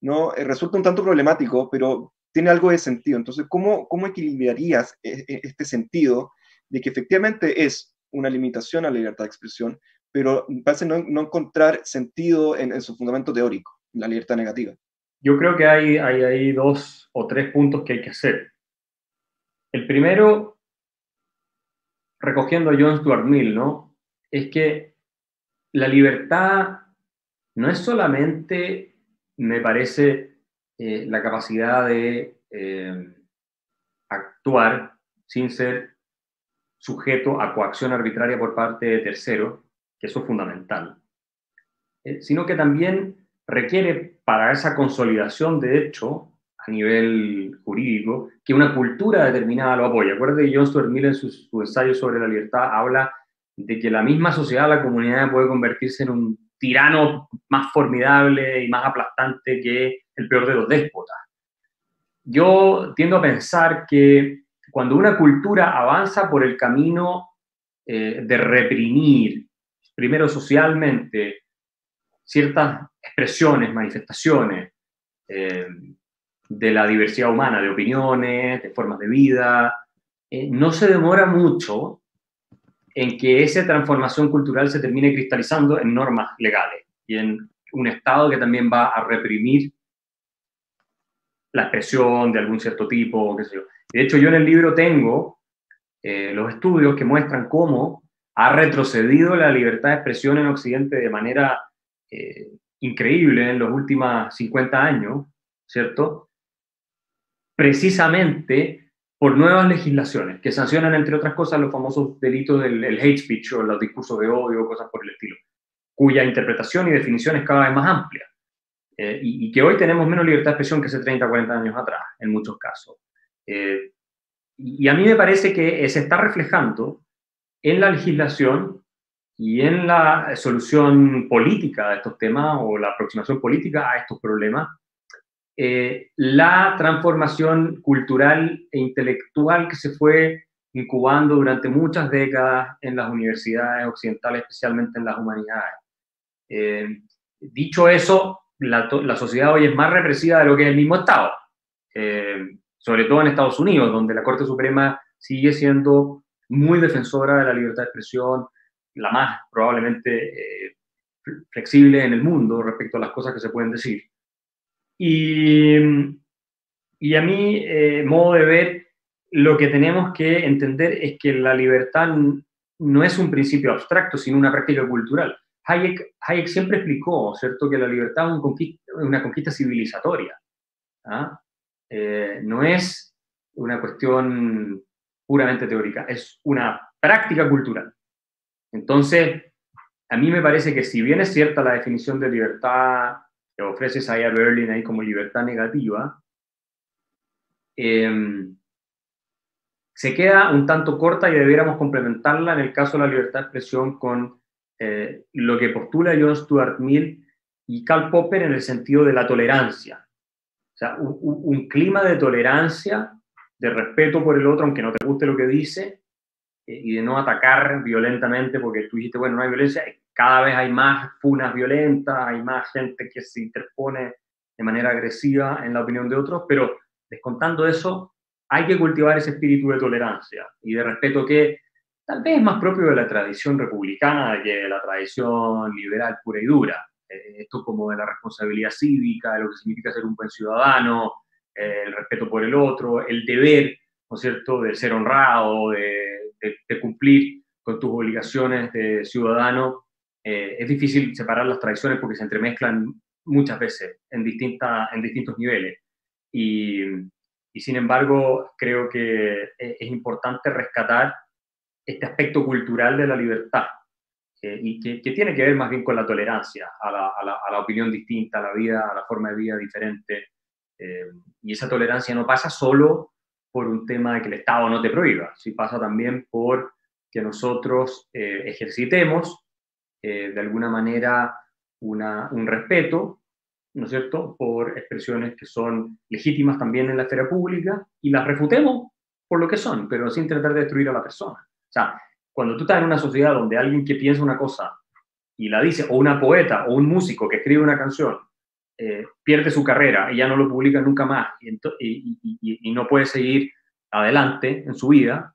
¿no? Resulta un tanto problemático, pero tiene algo de sentido. Entonces, ¿cómo equilibrarías este sentido de que efectivamente es una limitación a la libertad de expresión, pero parece no encontrar sentido en su fundamento teórico, en la libertad negativa? Yo creo que hay dos o tres puntos que hay que hacer. El primero, recogiendo a John Stuart Mill, ¿no? Es que la libertad no es solamente, me parece, la capacidad de actuar sin ser sujeto a coacción arbitraria por parte de terceros, que eso es fundamental, sino que también requiere para esa consolidación de hecho a nivel jurídico que una cultura determinada lo apoye. Acuérdate que John Stuart Mill en su ensayo sobre la libertad habla de que la misma sociedad, la comunidad puede convertirse en un tirano más formidable y más aplastante que el peor de los déspotas. Yo tiendo a pensar que cuando una cultura avanza por el camino de reprimir, primero socialmente, ciertas expresiones, manifestaciones eh, de la diversidad humana, de opiniones, de formas de vida, no se demora mucho en que esa transformación cultural se termine cristalizando en normas legales y en un Estado que también va a reprimir la expresión de algún cierto tipo, qué sé yo. De hecho, yo en el libro tengo los estudios que muestran cómo ha retrocedido la libertad de expresión en Occidente de manera increíble en los últimos 50 años, ¿cierto? Precisamente por nuevas legislaciones que sancionan, entre otras cosas, los famosos delitos del hate speech o los discursos de odio, cosas por el estilo, cuya interpretación y definición es cada vez más amplia. Y que hoy tenemos menos libertad de expresión que hace 30, 40 años atrás, en muchos casos. Y a mí me parece que se está reflejando en la legislación y en la solución política de estos temas o la aproximación política a estos problemas, la transformación cultural e intelectual que se fue incubando durante muchas décadas en las universidades occidentales, especialmente en las humanidades. Dicho eso, la sociedad hoy es más represiva de lo que es el mismo Estado, sobre todo en Estados Unidos, donde la Corte Suprema sigue siendo muy defensora de la libertad de expresión, la más probablemente flexible en el mundo respecto a las cosas que se pueden decir. Y a mi modo de ver, lo que tenemos que entender es que la libertad no es un principio abstracto, sino una práctica cultural. Hayek siempre explicó, ¿cierto?, que la libertad es una conquista civilizatoria. ¿Ah? No es una cuestión puramente teórica, es una práctica cultural. Entonces, a mí me parece que si bien es cierta la definición de libertad que ofrece Isaiah Berlin ahí como libertad negativa, se queda un tanto corta y debiéramos complementarla en el caso de la libertad de expresión con lo que postula John Stuart Mill y Karl Popper en el sentido de la tolerancia. O sea, un clima de tolerancia, de respeto por el otro, aunque no te guste lo que dice, y de no atacar violentamente, porque tú dijiste, bueno, no hay violencia, cada vez hay más funas violentas, hay más gente que se interpone de manera agresiva en la opinión de otros, pero descontando eso, hay que cultivar ese espíritu de tolerancia y de respeto que tal vez es más propio de la tradición republicana que de la tradición liberal pura y dura. Esto como de la responsabilidad cívica, de lo que significa ser un buen ciudadano, el respeto por el otro, el deber, ¿no es cierto?, de ser honrado, de cumplir con tus obligaciones de ciudadano. Es difícil separar las tradiciones porque se entremezclan muchas veces en distintos niveles. Y sin embargo, creo que es importante rescatar este aspecto cultural de la libertad, y que tiene que ver más bien con la tolerancia a la opinión distinta, a la vida, a la forma de vida diferente. Y esa tolerancia no pasa solo por un tema de que el Estado no te prohíba, sí pasa también por que nosotros ejercitemos de alguna manera un respeto, ¿no es cierto?, por expresiones que son legítimas también en la esfera pública y las refutemos por lo que son, pero sin tratar de destruir a la persona. O sea, cuando tú estás en una sociedad donde alguien que piensa una cosa y la dice, o una poeta o un músico que escribe una canción, pierde su carrera y ya no lo publica nunca más y no puede seguir adelante en su vida,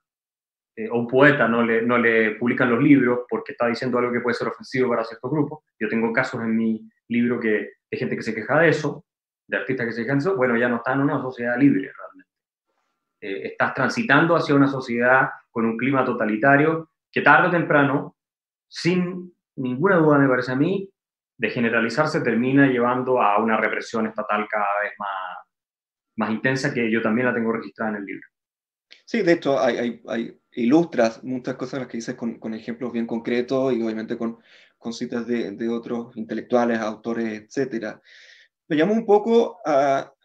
o un poeta no le publican los libros porque está diciendo algo que puede ser ofensivo para ciertos grupos. Yo tengo casos en mi libro de gente que se queja de eso, de artistas que se quejan de eso. Bueno, ya no está en una sociedad libre realmente. Estás transitando hacia una sociedad con un clima totalitario que tarde o temprano, sin ninguna duda me parece a mí, de generalizarse termina llevando a una represión estatal cada vez más intensa, que yo también la tengo registrada en el libro. Sí, de hecho, ilustras muchas cosas las que dices con ejemplos bien concretos y obviamente con citas de otros intelectuales, autores, etc. Veamos un poco,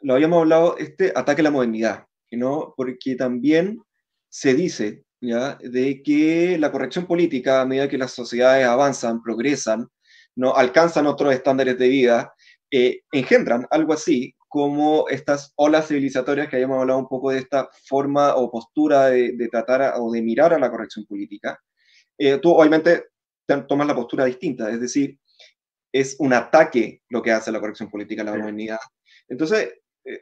lo habíamos hablado, este ataque a la modernidad, ¿no? Porque también se dice, ¿ya?, de que la corrección política, a medida que las sociedades avanzan, progresan, ¿no?, alcanzan otros estándares de vida, engendran algo así como estas olas civilizatorias que hayamos hablado un poco de esta forma o postura de tratar o de mirar a la corrección política. Tú obviamente tomas la postura distinta, es decir, es un ataque lo que hace la corrección política a la modernidad. Entonces,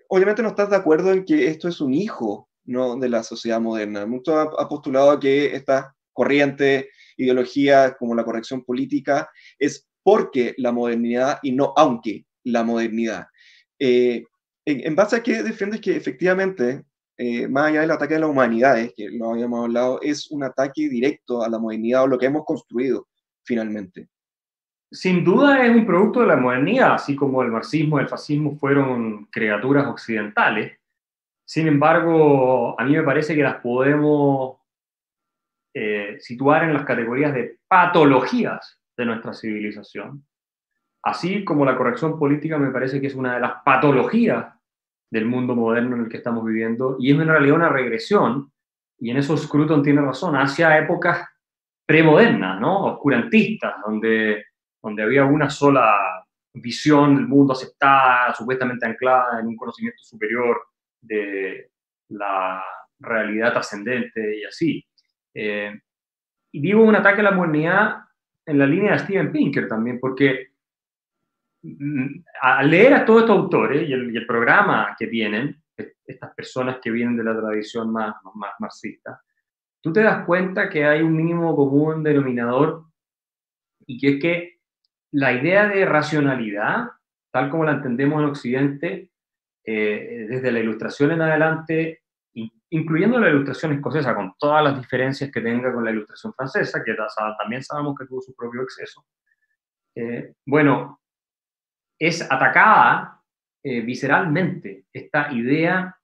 obviamente no estás de acuerdo en que esto es un hijo, ¿no?, de la sociedad moderna. Mucho ha postulado que esta corriente, ideología como la corrección política es porque la modernidad y no aunque la modernidad. En base a qué defiendes que efectivamente, más allá del ataque a las humanidades, que lo habíamos hablado, es un ataque directo a la modernidad o lo que hemos construido finalmente? Sin duda es un producto de la modernidad, así como el marxismo y el fascismo fueron criaturas occidentales. Sin embargo, a mí me parece que las podemos situar en las categorías de patologías de nuestra civilización. Así como la corrección política me parece que es una de las patologías del mundo moderno en el que estamos viviendo, y es en realidad una regresión, y en eso Scruton tiene razón, hacia épocas premodernas, ¿no?, oscurantistas, donde había una sola visión del mundo aceptada, supuestamente anclada en un conocimiento superior de la realidad trascendente y así. Y digo un ataque a la modernidad en la línea de Steven Pinker también, porque al leer a todos estos autores y el programa que tienen, estas personas que vienen de la tradición más marxista, tú te das cuenta que hay un mínimo común denominador, y que es que la idea de racionalidad, tal como la entendemos en Occidente, desde la Ilustración en adelante, incluyendo la Ilustración escocesa, con todas las diferencias que tenga con la Ilustración francesa, que también sabemos que tuvo su propio exceso, bueno, es atacada visceralmente esta idea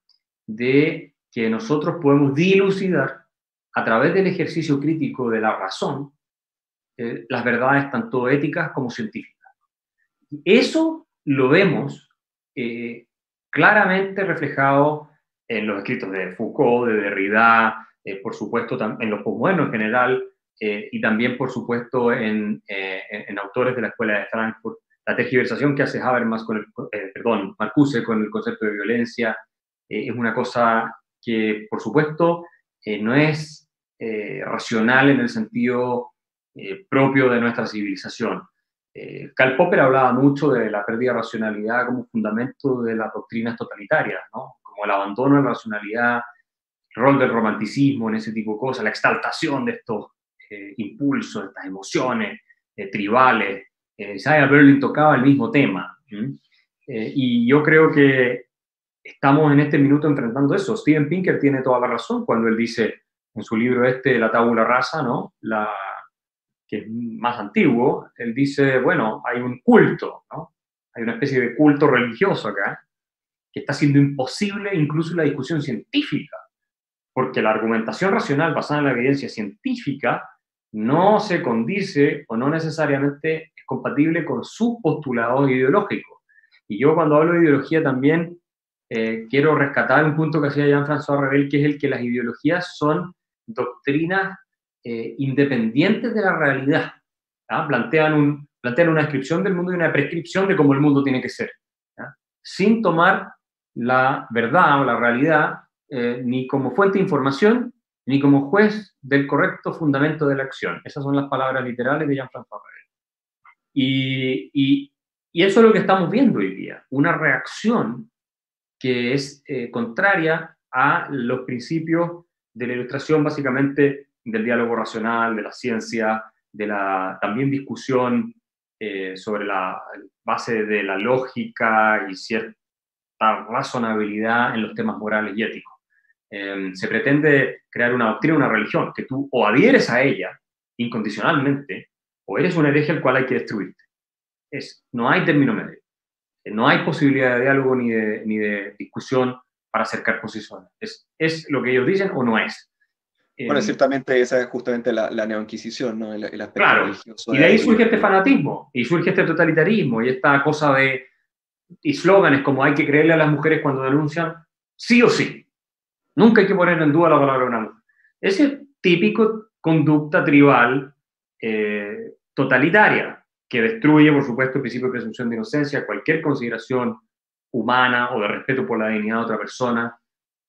de que nosotros podemos dilucidar a través del ejercicio crítico de la razón las verdades tanto éticas como científicas. Eso lo vemos claramente reflejado en los escritos de Foucault, de Derrida, por supuesto en los posmodernos en general, y también, por supuesto, en autores de la Escuela de Frankfurt. La tergiversación que hace Habermas Marcuse con el concepto de violencia es una cosa que, por supuesto, no es racional en el sentido propio de nuestra civilización. Karl Popper hablaba mucho de la pérdida de racionalidad como fundamento de las doctrinas totalitarias, ¿no?, como el abandono de la racionalidad, el rol del romanticismo en ese tipo de cosas, la exaltación de estos impulsos, de estas emociones tribales. Isaiah Berlin tocaba el mismo tema. Y yo creo que estamos en este minuto enfrentando eso. Steven Pinker tiene toda la razón cuando él dice en su libro La tabula rasa, ¿no?, que es más antiguo, él dice, bueno, hay un culto, ¿no?, hay una especie de culto religioso acá, que está haciendo imposible incluso la discusión científica, porque la argumentación racional basada en la evidencia científica no se condice o no necesariamente es compatible con sus postulados ideológicos. Y yo cuando hablo de ideología también quiero rescatar un punto que hacía Jean-François Revel, que es el que las ideologías son doctrinas independientes de la realidad. ¿ah? Plantean una descripción del mundo y una prescripción de cómo el mundo tiene que ser, ¿ah? Sin tomar la verdad o la realidad ni como fuente de información, ni como juez del correcto fundamento de la acción. Esas son las palabras literales de Jean-François Rabelais. Y eso es lo que estamos viendo hoy día, una reacción que es contraria a los principios de la ilustración, básicamente del diálogo racional, de la ciencia, de la también discusión sobre la base de la lógica y cierta razonabilidad en los temas morales y éticos. Se pretende crear una doctrina, una religión, que tú o adhieres a ella incondicionalmente, o eres un hereje al cual hay que destruirte. No hay término medio. No hay posibilidad de diálogo ni de discusión para acercar posiciones. ¿Es lo que ellos dicen o no es? Bueno, ciertamente esa es justamente la neoinquisición, ¿no? El aspecto claro, religioso. Y de ahí surge este fanatismo, y surge este totalitarismo, y esta cosa de eslóganes como hay que creerle a las mujeres cuando denuncian, sí o sí. Nunca hay que poner en duda la palabra de una mujer. Ese típico conducta tribal totalitaria, que destruye, por supuesto, el principio de presunción de inocencia, cualquier consideración humana o de respeto por la dignidad de otra persona.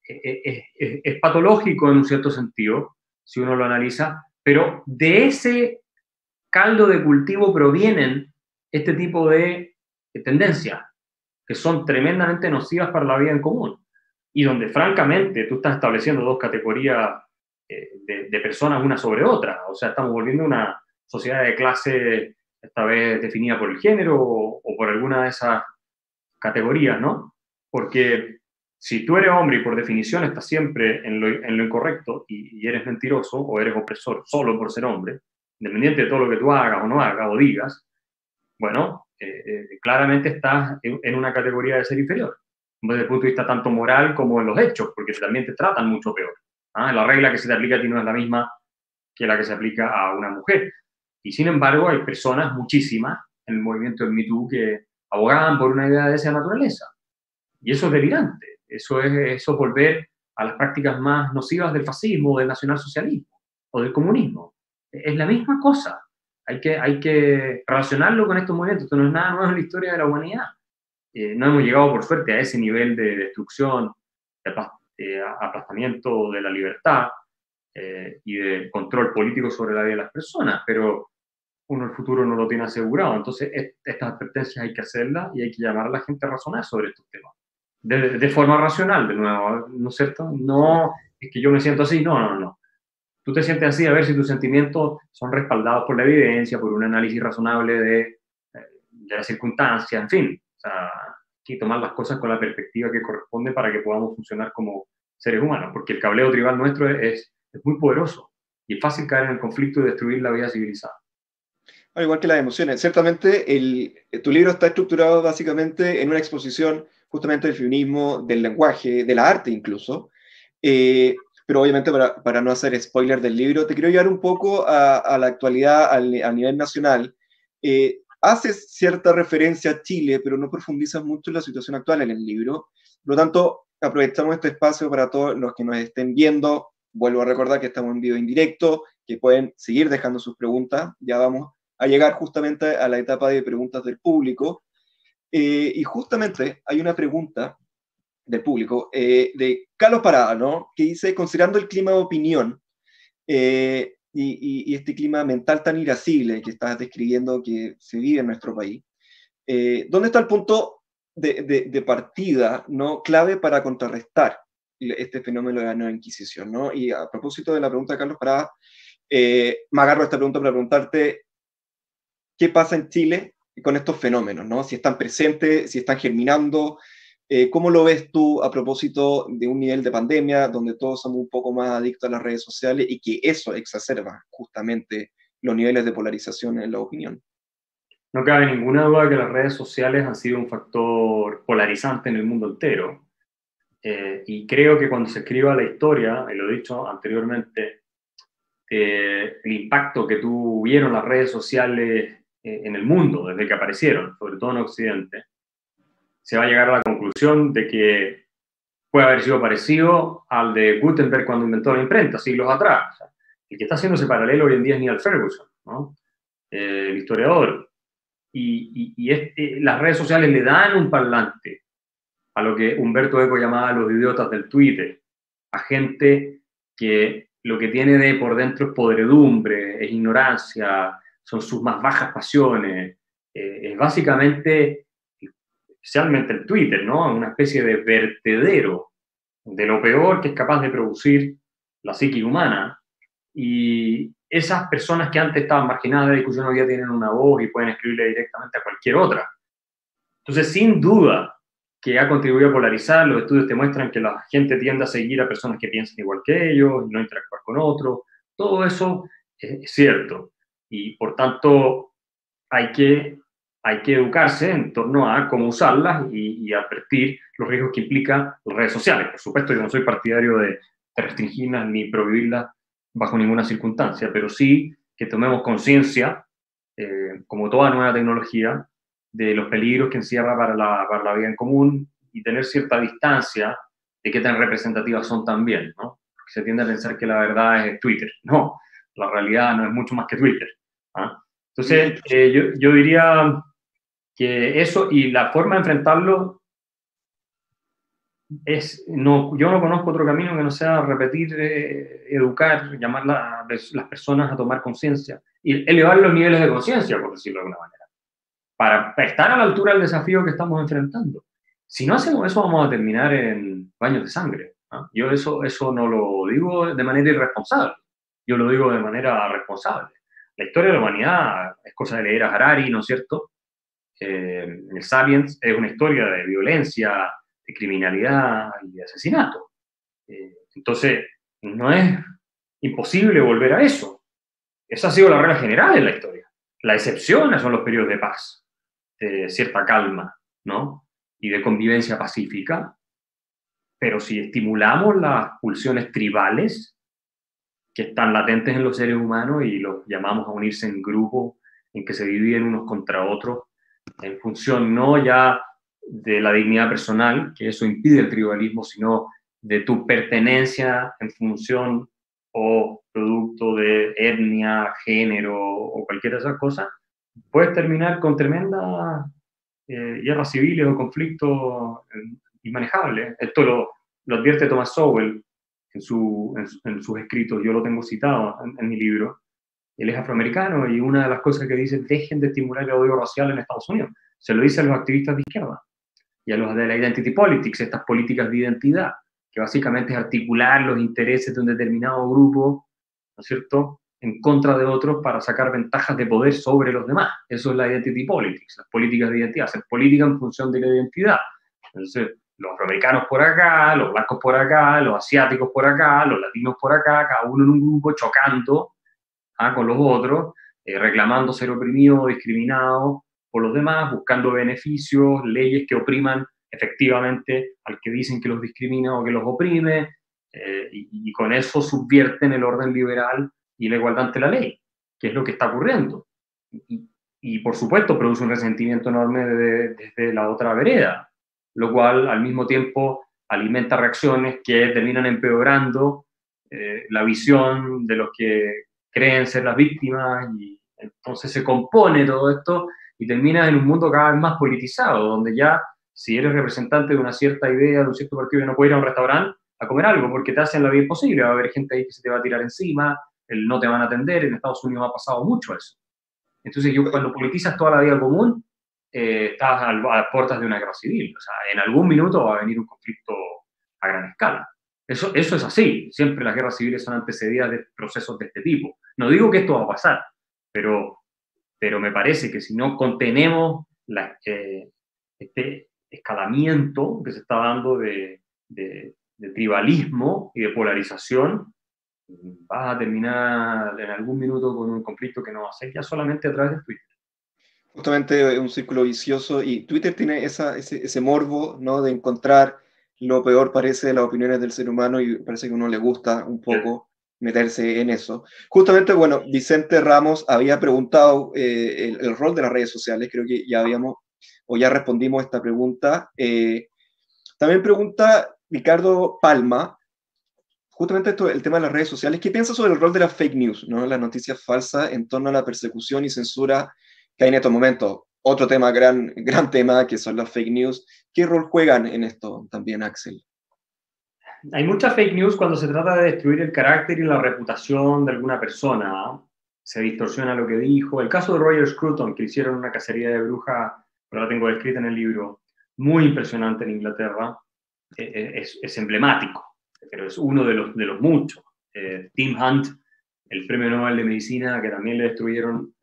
Es patológico en un cierto sentido, si uno lo analiza, pero de ese caldo de cultivo provienen este tipo de tendencias, que son tremendamente nocivas para la vida en común, y donde francamente tú estás estableciendo dos categorías de personas una sobre otra. O sea, estamos volviendo a una sociedad de clase, esta vez definida por el género o por alguna de esas categorías, ¿no? Porque si tú eres hombre y por definición estás siempre en lo incorrecto y eres mentiroso o eres opresor solo por ser hombre, independiente de todo lo que tú hagas o no hagas o digas, bueno, claramente estás en una categoría de ser inferior, desde el punto de vista tanto moral como en los hechos, porque también te tratan mucho peor. ¿Ah? La regla que se te aplica a ti no es la misma que la que se aplica a una mujer. Y sin embargo, hay personas, muchísimas, en el movimiento del Me Too que abogaban por una idea de esa naturaleza. Y eso es delirante. Eso es volver a las prácticas más nocivas del fascismo, del nacionalsocialismo o del comunismo. Es la misma cosa. Hay que relacionarlo con estos movimientos. Esto no es nada nuevo en la historia de la humanidad. No hemos llegado, por suerte, a ese nivel de destrucción, de aplastamiento de la libertad y de control político sobre la vida de las personas, pero uno el futuro no lo tiene asegurado. Entonces, estas advertencias hay que hacerlas y hay que llamar a la gente a razonar sobre estos temas. De forma racional, de nuevo, ¿no es cierto? No es que yo me siento así, no. Tú te sientes así a ver si tus sentimientos son respaldados por la evidencia, por un análisis razonable de las circunstancias, en fin. O sea, hay que tomar las cosas con la perspectiva que corresponde para que podamos funcionar como seres humanos, porque el cableo tribal nuestro es muy poderoso y es fácil caer en el conflicto y destruir la vida civilizada. Al igual que las emociones. Ciertamente, tu libro está estructurado básicamente en una exposición justamente del feminismo, del lenguaje, de la arte incluso. Pero obviamente para no hacer spoiler del libro, te quiero llevar un poco a la actualidad a nivel nacional. Haces cierta referencia a Chile, pero no profundizas mucho en la situación actual en el libro. Por lo tanto, aprovechamos este espacio para todos los que nos estén viendo. Vuelvo a recordar que estamos en vivo en directo, que pueden seguir dejando sus preguntas. Ya vamos a llegar justamente a la etapa de preguntas del público. Y justamente hay una pregunta del público de Carlos Parada, ¿no? Que dice, considerando el clima de opinión y este clima mental tan irascible que estás describiendo que se vive en nuestro país, ¿dónde está el punto de partida, ¿no? Clave para contrarrestar este fenómeno de la nueva Inquisición, ¿no? Y a propósito de la pregunta de Carlos Parada, me agarro a esta pregunta para preguntarte qué pasa en Chile con estos fenómenos, ¿no? Si están presentes, si están germinando. ¿Cómo lo ves tú a propósito de un nivel de pandemia donde todos somos un poco más adictos a las redes sociales y que eso exacerba justamente los niveles de polarización en la opinión? No cabe ninguna duda que las redes sociales han sido un factor polarizante en el mundo entero. Y creo que cuando se escriba la historia, y lo he dicho anteriormente, el impacto que tuvieron las redes sociales en el mundo desde que aparecieron, sobre todo en Occidente, se va a llegar a la conclusión de que puede haber sido parecido al de Gutenberg cuando inventó la imprenta, siglos atrás. O sea, el que está haciendo ese paralelo hoy en día es Neil Ferguson, ¿no? el historiador. Las redes sociales le dan un parlante a lo que Humberto Eco llamaba los idiotas del Twitter, a gente que lo que tiene de por dentro es podredumbre, es ignorancia, son sus más bajas pasiones, es básicamente, especialmente el Twitter, ¿no? Una especie de vertedero de lo peor que es capaz de producir la psique humana. Y esas personas que antes estaban marginadas de la discusión hoy día tienen una voz y pueden escribirle directamente a cualquier otra. Entonces, sin duda que ha contribuido a polarizar, los estudios te muestran que la gente tiende a seguir a personas que piensan igual que ellos, no interactuar con otros, todo eso es cierto. Y por tanto, hay que educarse en torno a cómo usarlas y advertir los riesgos que implican las redes sociales. Por supuesto, yo no soy partidario de restringirlas ni prohibirlas bajo ninguna circunstancia, pero sí que tomemos conciencia, como toda nueva tecnología, de los peligros que encierra para la vida en común y tener cierta distancia de qué tan representativas son también, ¿no? Porque se tiende a pensar que la verdad es Twitter. No, la realidad no es mucho más que Twitter. ¿Ah? Entonces, yo diría que eso y la forma de enfrentarlo es, no, yo no conozco otro camino que no sea repetir, educar, llamar a las personas a tomar conciencia y elevar los niveles de conciencia, por decirlo de alguna manera, para estar a la altura del desafío que estamos enfrentando. Si no hacemos eso, vamos a terminar en baños de sangre, ¿no? Yo eso no lo digo de manera irresponsable, yo lo digo de manera responsable. La historia de la humanidad es cosa de leer a Harari, ¿no es cierto? El Sapiens es una historia de violencia, de criminalidad y de asesinato. Entonces, no es imposible volver a eso. Esa ha sido la regla general en la historia. La excepción son los periodos de paz, de cierta calma, ¿no? Y de convivencia pacífica. Pero si estimulamos las pulsiones tribales que están latentes en los seres humanos y los llamamos a unirse en grupos en que se dividen unos contra otros, en función no ya de la dignidad personal, que eso impide el tribalismo, sino de tu pertenencia en función o producto de etnia, género o cualquiera de esas cosas, puedes terminar con tremendas guerras civiles o conflictos inmanejables. Esto lo advierte Thomas Sowell en sus escritos, yo lo tengo citado en mi libro. Él es afroamericano y una de las cosas que dice, dejen de estimular el odio racial en Estados Unidos. Se lo dice a los activistas de izquierda y a los de la identity politics, estas políticas de identidad, que básicamente es articular los intereses de un determinado grupo, ¿no es cierto?, en contra de otros para sacar ventajas de poder sobre los demás. Eso es la identity politics, las políticas de identidad, hacer política en función de la identidad. Entonces, los afroamericanos por acá, los blancos por acá, los asiáticos por acá, los latinos por acá, cada uno en un grupo chocando con los otros, reclamando ser oprimido o discriminado por los demás, buscando beneficios, leyes que opriman efectivamente al que dicen que los discrimina o que los oprime, y con eso subvierten el orden liberal y la igualdad ante la ley, que es lo que está ocurriendo. Y por supuesto produce un resentimiento enorme desde la otra vereda, lo cual al mismo tiempo alimenta reacciones que terminan empeorando la visión de los que creen ser las víctimas, y entonces se compone todo esto y termina en un mundo cada vez más politizado, donde ya si eres representante de una cierta idea, de un cierto partido, ya no puedes ir a un restaurante a comer algo porque te hacen la vida imposible, va a haber gente ahí que se te va a tirar encima, no te van a atender, en Estados Unidos ha pasado mucho eso. Entonces cuando politizas toda la vida común, estás a las puertas de una guerra civil, o sea, en algún minuto va a venir un conflicto a gran escala. Eso es así, siempre las guerras civiles son antecedidas de procesos de este tipo. No digo que esto va a pasar, pero me parece que si no contenemos este escalamiento que se está dando de tribalismo y de polarización, vas a terminar en algún minuto con un conflicto que no va a ser ya solamente a través de Twitter. Justamente un círculo vicioso, y Twitter tiene ese morbo, ¿no?, de encontrar lo peor, parece, de las opiniones del ser humano, y parece que a uno le gusta un poco meterse en eso. Justamente, bueno, Vicente Ramos había preguntado el rol de las redes sociales, creo que ya respondimos a esta pregunta. También pregunta Ricardo Palma, justamente esto, el tema de las redes sociales. ¿Qué piensas sobre el rol de las fake news, ¿no? Las noticias falsas en torno a la persecución y censura que hay en estos momentos? Otro tema, gran tema, que son las fake news. ¿Qué rol juegan en esto también, Axel? Hay mucha fake news cuando se trata de destruir el carácter y la reputación de alguna persona. Se distorsiona lo que dijo. El caso de Roger Scruton, que hicieron una cacería de brujas, pero la tengo descrita en el libro, muy impresionante en Inglaterra, es emblemático, pero es uno de los muchos. Tim Hunt, el premio Nobel de Medicina, que también le destruyeron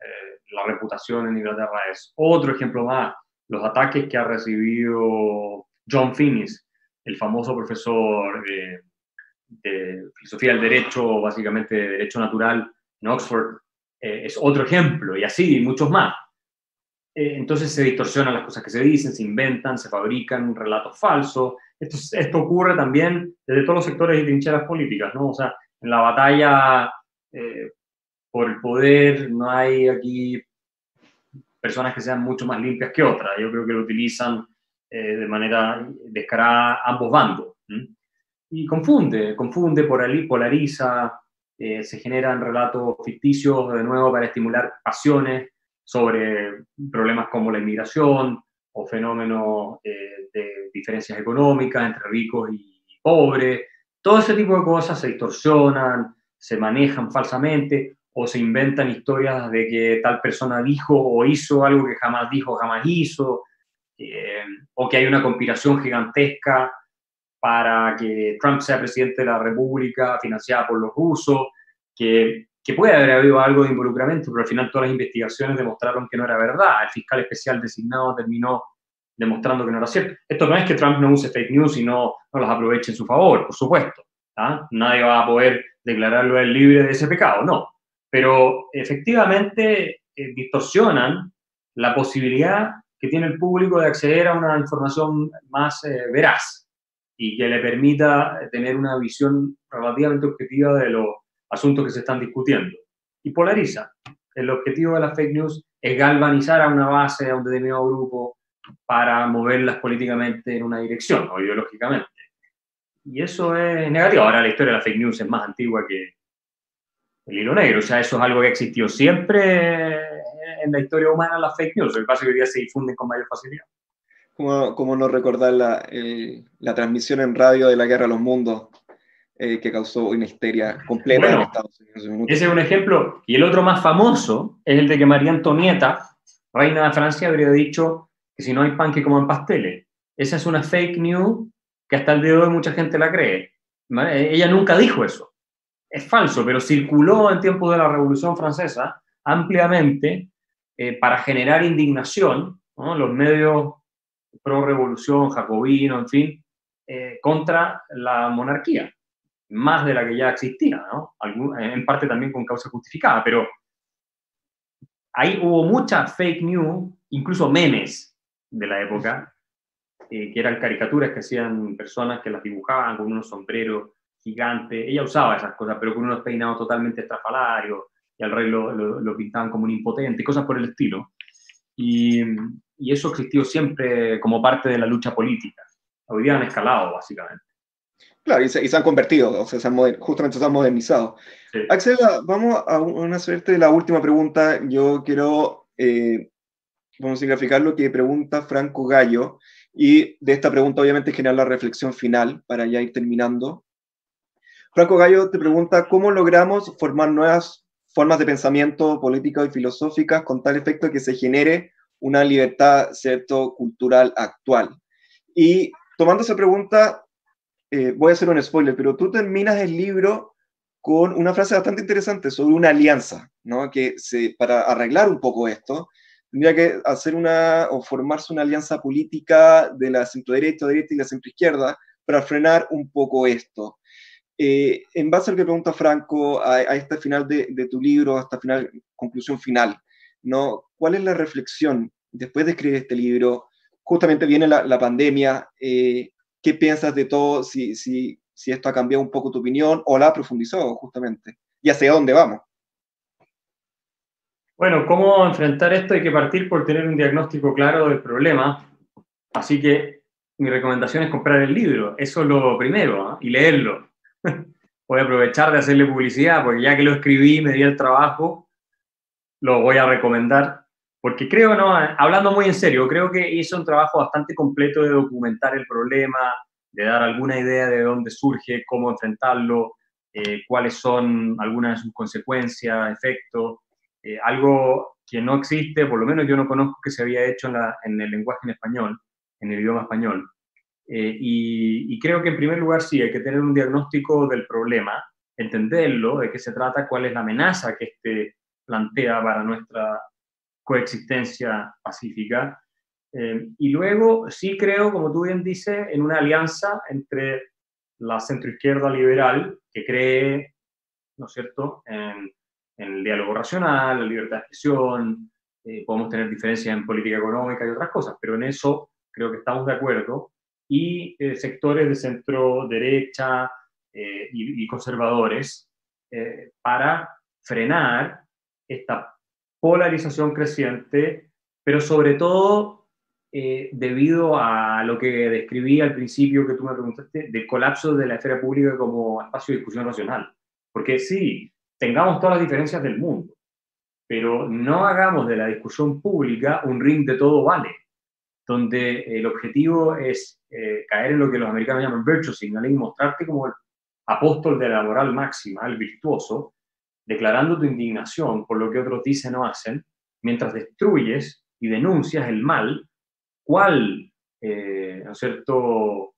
la reputación en Inglaterra, es otro ejemplo más. Los ataques que ha recibido John Finnis, el famoso profesor de filosofía del derecho, básicamente de derecho natural en Oxford, es otro ejemplo, y así, y muchos más. Entonces se distorsionan las cosas que se dicen, se inventan, se fabrican relatos falsos. Esto ocurre también desde todos los sectores y trincheras políticas, ¿no? O sea, en la batalla por el poder no hay aquí personas que sean mucho más limpias que otras. Yo creo que lo utilizan de manera descarada ambos bandos. Y confunde, polariza, se generan relatos ficticios de nuevo para estimular pasiones sobre problemas como la inmigración o fenómenos de diferencias económicas entre ricos y pobres. Todo ese tipo de cosas se distorsionan, se manejan falsamente o se inventan historias de que tal persona dijo o hizo algo que jamás dijo, jamás hizo, o que hay una conspiración gigantesca para que Trump sea presidente de la República, financiada por los rusos, que puede haber habido algo de involucramiento, pero al final todas las investigaciones demostraron que no era verdad. El fiscal especial designado terminó demostrando que no era cierto. Esto no es que Trump no use fake news y no las aproveche en su favor, por supuesto. Nadie va a poder declararlo él libre de ese pecado, no. Pero efectivamente distorsionan la posibilidad que tiene el público de acceder a una información más veraz y que le permita tener una visión relativamente objetiva de los asuntos que se están discutiendo. Y polariza. El objetivo de las fake news es galvanizar a una base, a un determinado grupo, para moverlas políticamente en una dirección o ideológicamente. Y eso es negativo. Ahora la historia de la fake news es más antigua que el hilo negro. O sea, eso es algo que existió siempre en la historia humana, las fake news. Lo que pasa es que hoy día se difunden con mayor facilidad. ¿Cómo no recordar la transmisión en radio de la Guerra de los Mundos que causó una histeria completa en Estados Unidos? Ese es un ejemplo. Y el otro más famoso es el de que María Antonieta, reina de Francia, habría dicho que si no hay pan que coman pasteles. Esa es una fake news que hasta el día de hoy mucha gente la cree. Ella nunca dijo eso. Es falso, pero circuló en tiempos de la Revolución Francesa ampliamente para generar indignación, ¿no? Los medios pro-revolución, jacobino, en fin, contra la monarquía, más de la que ya existía, ¿no? En parte también con causa justificada, pero ahí hubo mucha fake news, incluso memes de la época, que eran caricaturas que hacían personas que las dibujaban con unos sombreros gigantes. Ella usaba esas cosas, pero con unos peinados totalmente estrafalarios, y al rey lo pintaban como un impotente, cosas por el estilo. Y eso existió siempre como parte de la lucha política. Hoy día han escalado, básicamente. Claro, y se han convertido, o sea, justamente se han modernizado. Sí. Axel, vamos a una suerte de la última pregunta. Yo quiero, vamos a graficar lo que pregunta Franco Gallo, y de esta pregunta obviamente generar la reflexión final para ya ir terminando. Franco Gallo te pregunta, ¿cómo logramos formar nuevas formas de pensamiento políticas y filosóficas con tal efecto que se genere una libertad, ¿cierto?, cultural actual? Y tomando esa pregunta, voy a hacer un spoiler, pero tú terminas el libro con una frase bastante interesante sobre una alianza, ¿no? Que para arreglar un poco esto, tendría que hacer o formarse una alianza política de la centro-derecha y la centro-izquierda para frenar un poco esto. En base a lo que pregunta Franco, a este final de tu libro, a esta conclusión final, ¿no? ¿Cuál es la reflexión después de escribir este libro? Justamente viene la pandemia. ¿Qué piensas de todo? Si esto ha cambiado un poco tu opinión o la ha profundizado, justamente. ¿Y hacia dónde vamos? Bueno, ¿cómo enfrentar esto? Hay que partir por tener un diagnóstico claro del problema. Así que mi recomendación es comprar el libro. Eso es lo primero, ¿eh? Y leerlo. voy a aprovechar de hacerle publicidad, porque ya que lo escribí, me di el trabajo, lo voy a recomendar, porque creo, no, hablando muy en serio, creo que hizo un trabajo bastante completo de documentar el problema, de dar alguna idea de dónde surge, cómo enfrentarlo, cuáles son algunas de sus consecuencias, efectos, algo que no existe, por lo menos yo no conozco que se había hecho en el lenguaje en español, en el idioma español. Y creo que en primer lugar sí, hay que tener un diagnóstico del problema, entenderlo, de qué se trata, cuál es la amenaza que plantea para nuestra coexistencia pacífica. Y luego sí creo, como tú bien dices, en una alianza entre la centroizquierda liberal, que cree, ¿no es cierto?, en el diálogo racional, la libertad de expresión, podemos tener diferencias en política económica y otras cosas, pero en eso creo que estamos de acuerdo, y sectores de centro derecha y conservadores para frenar esta polarización creciente, pero sobre todo debido a lo que describí al principio que tú me preguntaste, del colapso de la esfera pública como espacio de discusión racional. Porque sí, tengamos todas las diferencias del mundo, pero no hagamos de la discusión pública un ring de todo vale, donde el objetivo es caer en lo que los americanos llaman virtue signaling, mostrarte como el apóstol de la moral máxima, el virtuoso, declarando tu indignación por lo que otros dicen o hacen, mientras destruyes y denuncias el mal, cual, ¿no es cierto?,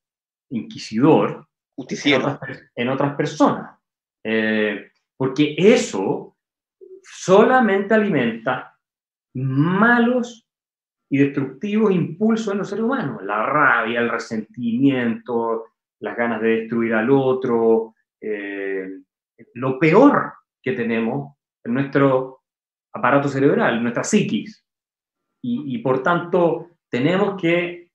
inquisidor Justiciero. en otras personas. Porque eso solamente alimenta malos y destructivos impulsos en los seres humanos, la rabia, el resentimiento, las ganas de destruir al otro, lo peor que tenemos en nuestro aparato cerebral, en nuestra psiquis. Y por tanto, tenemos que,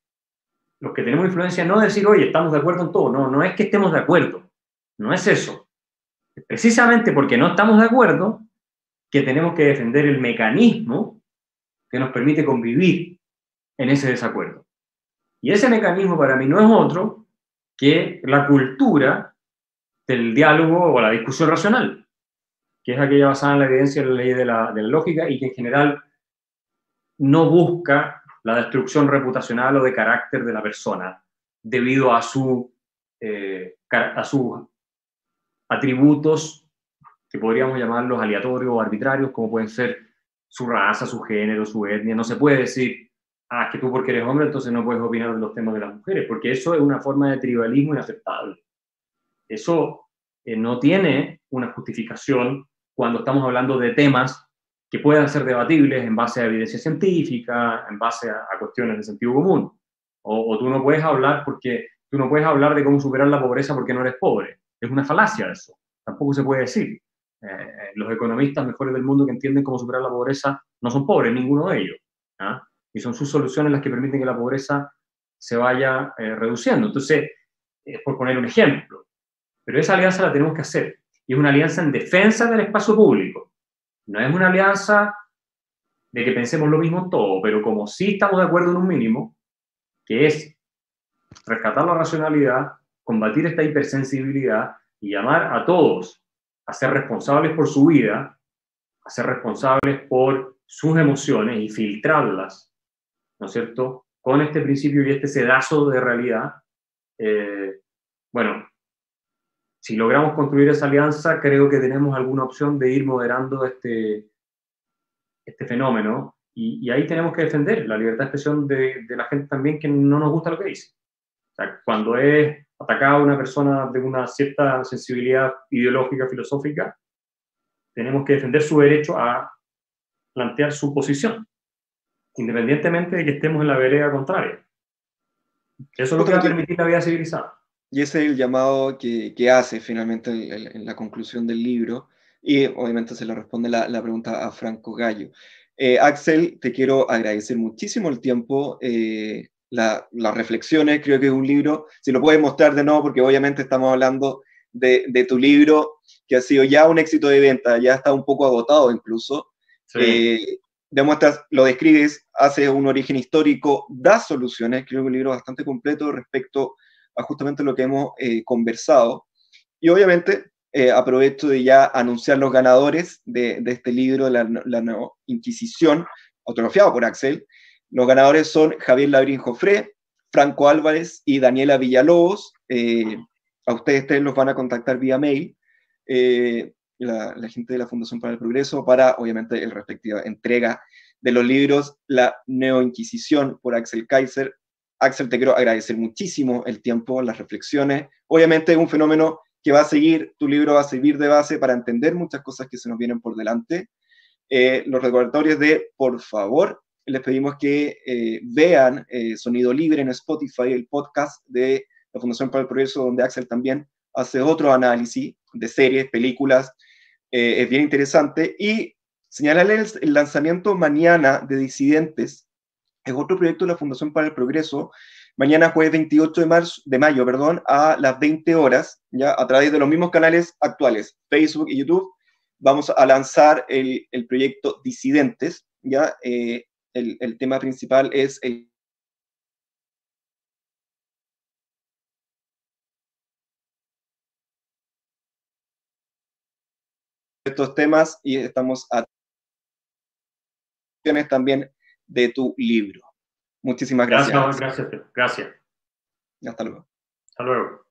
los que tenemos influencia, no decir, oye, estamos de acuerdo en todo. No, no es que estemos de acuerdo, no es eso. Precisamente porque no estamos de acuerdo, que tenemos que defender el mecanismo que nos permite convivir en ese desacuerdo. Y ese mecanismo para mí no es otro que la cultura del diálogo o la discusión racional, que es aquella basada en la evidencia y la ley de la lógica, y que en general no busca la destrucción reputacional o de carácter de la persona debido a sus atributos que podríamos llamarlos aleatorios o arbitrarios, como pueden ser su raza, su género, su etnia. No se puede decir, es que tú porque eres hombre entonces no puedes opinar de los temas de las mujeres, porque eso es una forma de tribalismo inaceptable. Eso no tiene una justificación cuando estamos hablando de temas que puedan ser debatibles en base a evidencia científica, en base a cuestiones de sentido común. O tú no puedes hablar de cómo superar la pobreza porque no eres pobre. Es una falacia eso. Tampoco se puede decir. Los economistas mejores del mundo que entienden cómo superar la pobreza no son pobres, ninguno de ellos. Y son sus soluciones las que permiten que la pobreza se vaya reduciendo. Entonces, por poner un ejemplo, pero esa alianza la tenemos que hacer. Y es una alianza en defensa del espacio público. No es una alianza de que pensemos lo mismo en todo, pero como sí estamos de acuerdo en un mínimo, que es rescatar la racionalidad, combatir esta hipersensibilidad y llamar a todos a ser responsables por su vida, a ser responsables por sus emociones y filtrarlas, ¿no es cierto?, con este principio y este sedazo de realidad. Bueno, si logramos construir esa alianza, creo que tenemos alguna opción de ir moderando este fenómeno, y ahí tenemos que defender la libertad de expresión de la gente también que no nos gusta lo que dice. O sea, cuando es atacada una persona de una cierta sensibilidad ideológica, filosófica, tenemos que defender su derecho a plantear su posición, independientemente de que estemos en la vereda contraria. Eso es lo que va a permitir la vida civilizada. Y ese es el llamado que hace finalmente en la conclusión del libro, y obviamente se le responde la pregunta a Franco Gallo. Axel, te quiero agradecer muchísimo el tiempo, las reflexiones. Creo que es un libro, si lo puedes mostrar de nuevo, porque obviamente estamos hablando de tu libro, que ha sido ya un éxito de venta, ya está un poco agotado incluso. Sí. Demuestras, lo describes, haces un origen histórico, das soluciones. Creo que es un libro bastante completo respecto a justamente lo que hemos conversado. Y obviamente aprovecho de ya anunciar los ganadores de este libro, La Nueva Inquisición, autografiado por Axel. Los ganadores son Javier Labrín Jofré, Franco Álvarez y Daniela Villalobos. A ustedes los van a contactar vía mail, la gente de la Fundación para el Progreso, para, obviamente, la respectiva entrega de los libros La Nueva Inquisición por Axel Kaiser. Axel, te quiero agradecer muchísimo el tiempo, las reflexiones. Obviamente es un fenómeno que va a seguir, tu libro va a servir de base para entender muchas cosas que se nos vienen por delante. Los recordatorios de, por favor, les pedimos que vean Sonido Libre en Spotify, el podcast de la Fundación para el Progreso, donde Axel también hace otro análisis de series, películas, es bien interesante. Y señalarles el lanzamiento mañana de Disidentes, es otro proyecto de la Fundación para el Progreso, mañana jueves 28 de mayo, a las 20 horas, ya a través de los mismos canales actuales, Facebook y YouTube, vamos a lanzar el proyecto Disidentes, ya el tema principal es estos temas y estamos a también de tu libro. Muchísimas gracias. Gracias. Hasta luego. Hasta luego.